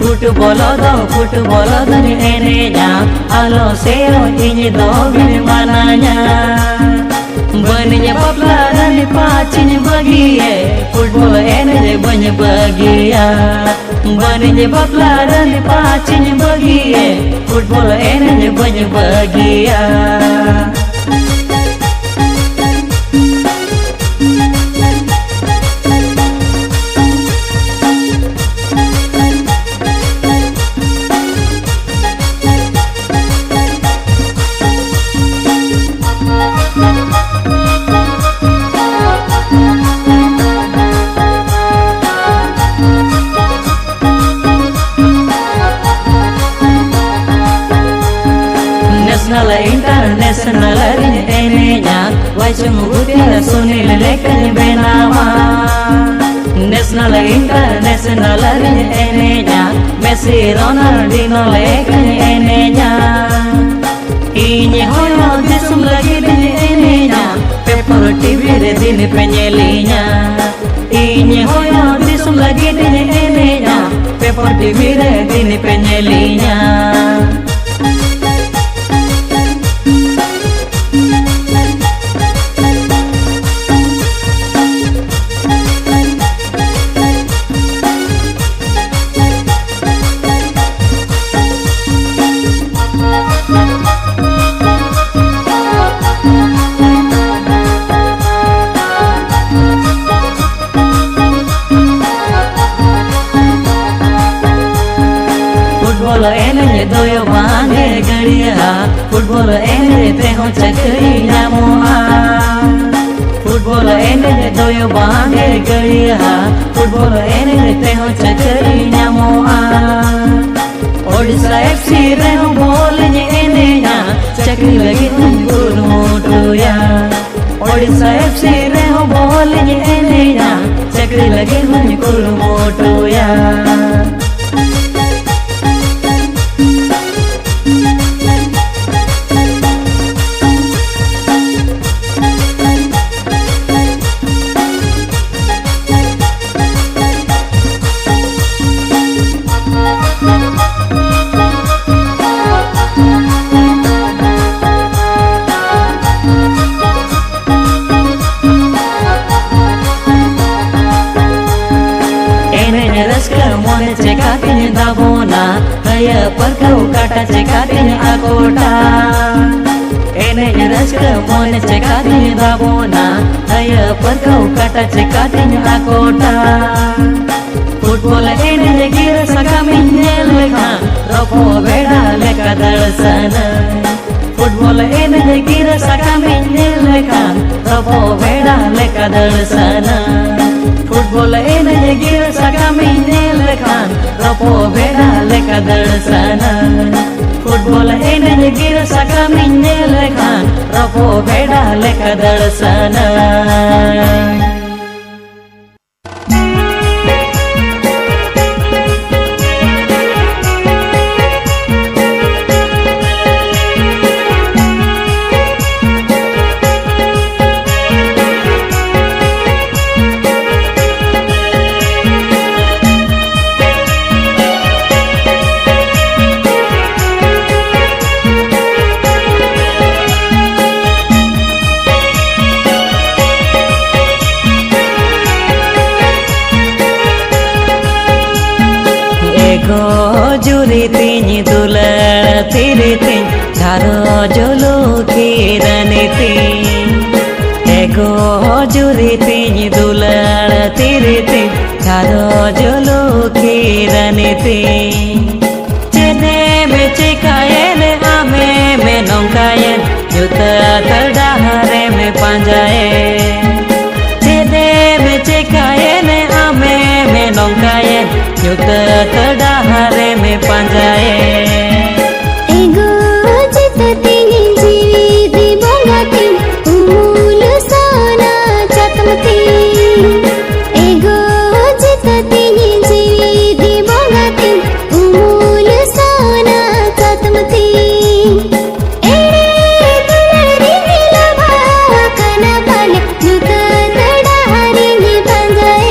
फुटबॉल दो एनेजा आलो से इन दो बिन मानाया बनिया बापला रन पाचिन बगिए फुटबॉल एने बन बगिया बनिया बापला रन पाचिन बगिए फुटबॉल एने बन बगिया international eneja wajum budia sunil lekan benawa national international eneja Messi Ronaldinho lekan eneja ini hoyo disum lagi din eneja paper TV re din penyelinya ini hoyo disum lagi din eneja paper TV re din penyelinya football एने दोयो बांगे गड़िया football एने ते हो चकरी नामोआ football एने दोयो बांगे गड़िया football एने ते हो चकरी नामोआ ओडिशा एफसी रे हो बोल ने एने ना चकरी लगे गुरु मोटोया ओडिशा एफसी रे हो बोल ने एने ना चकरी लगे गुरु मोटोया cekatnya dabona kaya perkau kata cekatnya akota ene raska mon cekatnya dabona kaya perkau kata cekatnya akota football ene gira sakaminya lekha ropo beda leka darsana football ene gira sakaminya lekha ropo beda leka darsana football एने गिर सकमिने लेखान रपो बेड़ा लेका दर्शना football एने गिर सकमिने लेखान रपो बेड़ा लेका दर्शना जुरी तीन दुलड़ तेरे तीन धारो जोलो किरने तीन एगो जुरी तीन दुलड़ तेरे तीन धारो जोलो किरने तीन चेने में चिकायन आमे में नौकायन जुता तड़ाहरे में पांजाए चेने में चिकायन आमे में नौकायन युद्ध तड़ाहरे में पांजाए एगो जितती जीवी बोंगाती उमूल सोना चतमती एगो जितती जीवी बोंगाती उमूल सोना चतमती एड़े दुलड़ी नीलभा कना पाले युद्ध तड़ाहरे में पांजाए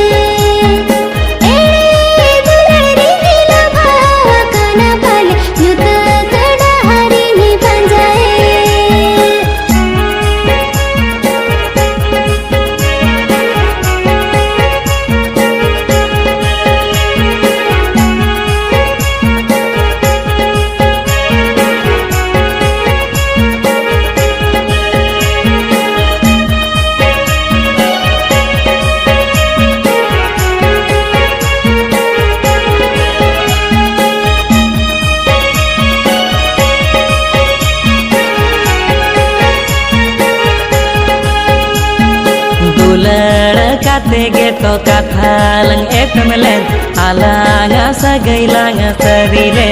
Tege to kathalang efemelen alanga sagailang sarile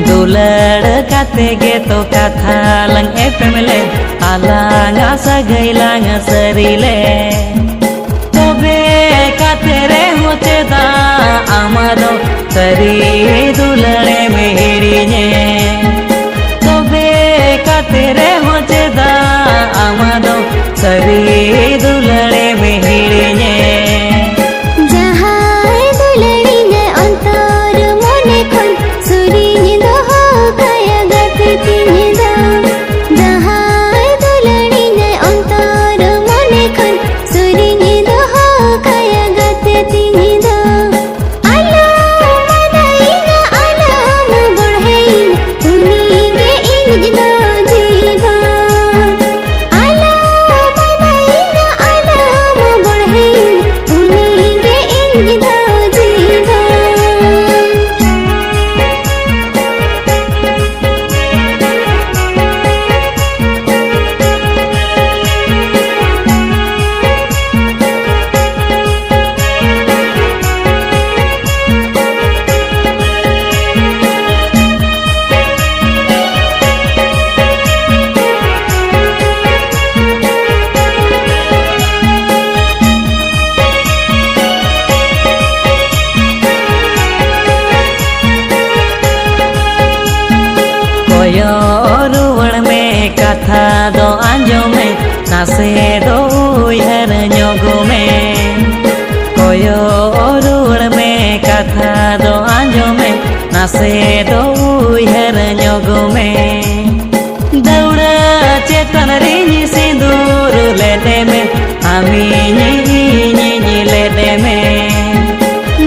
dulad katege to kathalang efemelen alanga sagailang sarile tobe katere hoche da amaro sari dulade mehirine tobe katere hoche da amaro sari dulade mehirine जहाँ दुलड़ी ने अंतर मोने खन सुरी निदो हो कया गति निदो जहाँ दुलड़ी ने अंतर मोने खन सुरी निदो हो कया गति निदो आलो मदाई कथा दो आंजोमे नासे दो उयहर ᱧᱚᱜᱽᱢᱮ कोयो रुड़ में कथा दो आंजोमे नासे दो उयहर ᱧᱚᱜᱽᱢᱮ दौड़ा चेतन रिनी सिंदूर लेते में आमी नी लेते में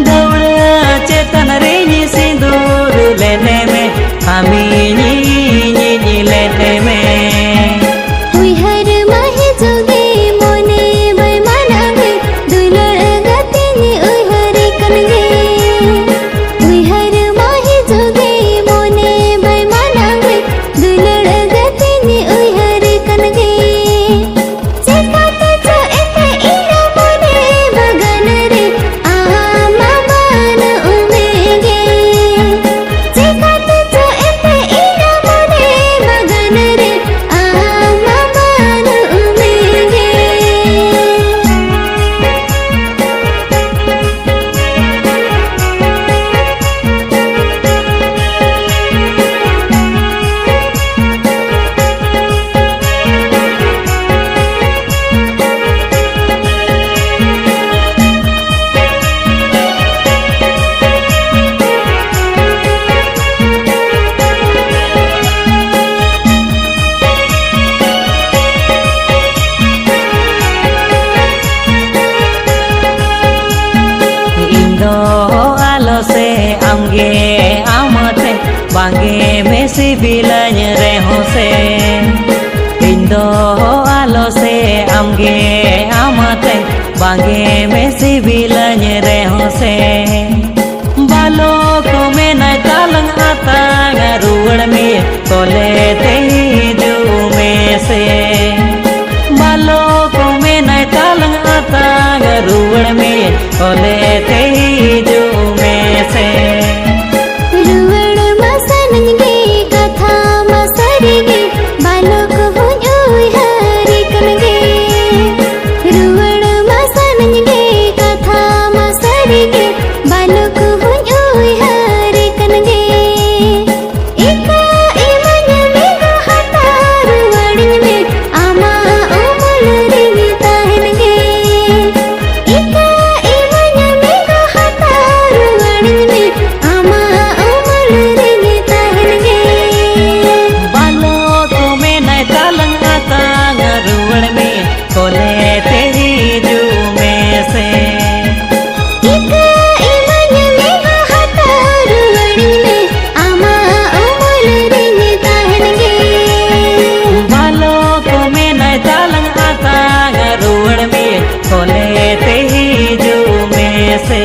दौड़ा चेतन रिनी सिंदूर लेते में आमी नी लेते में उयहर माहे जोगे मोने बै मानागे दुलड़ गतिनी उयहर कनगे उयहर माहे जोगे मोने बै मानागे दुलड़ गतिनी उयहर कनगे चेकाते जो एते इना मोने बगन रे आमा बान उमेगे चेकाते जो एते इना मोने बगन रे आमा बान उमेगे इंदो आलो से आमगे आमते बांगे में सिबिलन रेहो से इंदो आलो से आमगे आमते बांगे में सिबिलन रेहो से बालो को में न तालंग आता रुड़ में कोले ते जो में से बालो को में न तालंग आता रुड़ में कोले ते जो में से रुवड़ मसनगे कथा मसरिगे बालक हुन उयहर कनगे रुवड़ मसनगे कथा मसरिगे बालक हुन उयहर कनगे एका इमन में हता रुवड़ में आमा उमल रे ताहनगे एका इमन में हता रुवड़ में आमा उमल रे ताहनगे बालो को में न तालंग आता रुड़ में कोले तेरी जो में से एका इमन में हता रुवड़ में आमा उमल रे ताहनगे बालो को में न तालंग आता रुड़ में कोले तेरी जो में से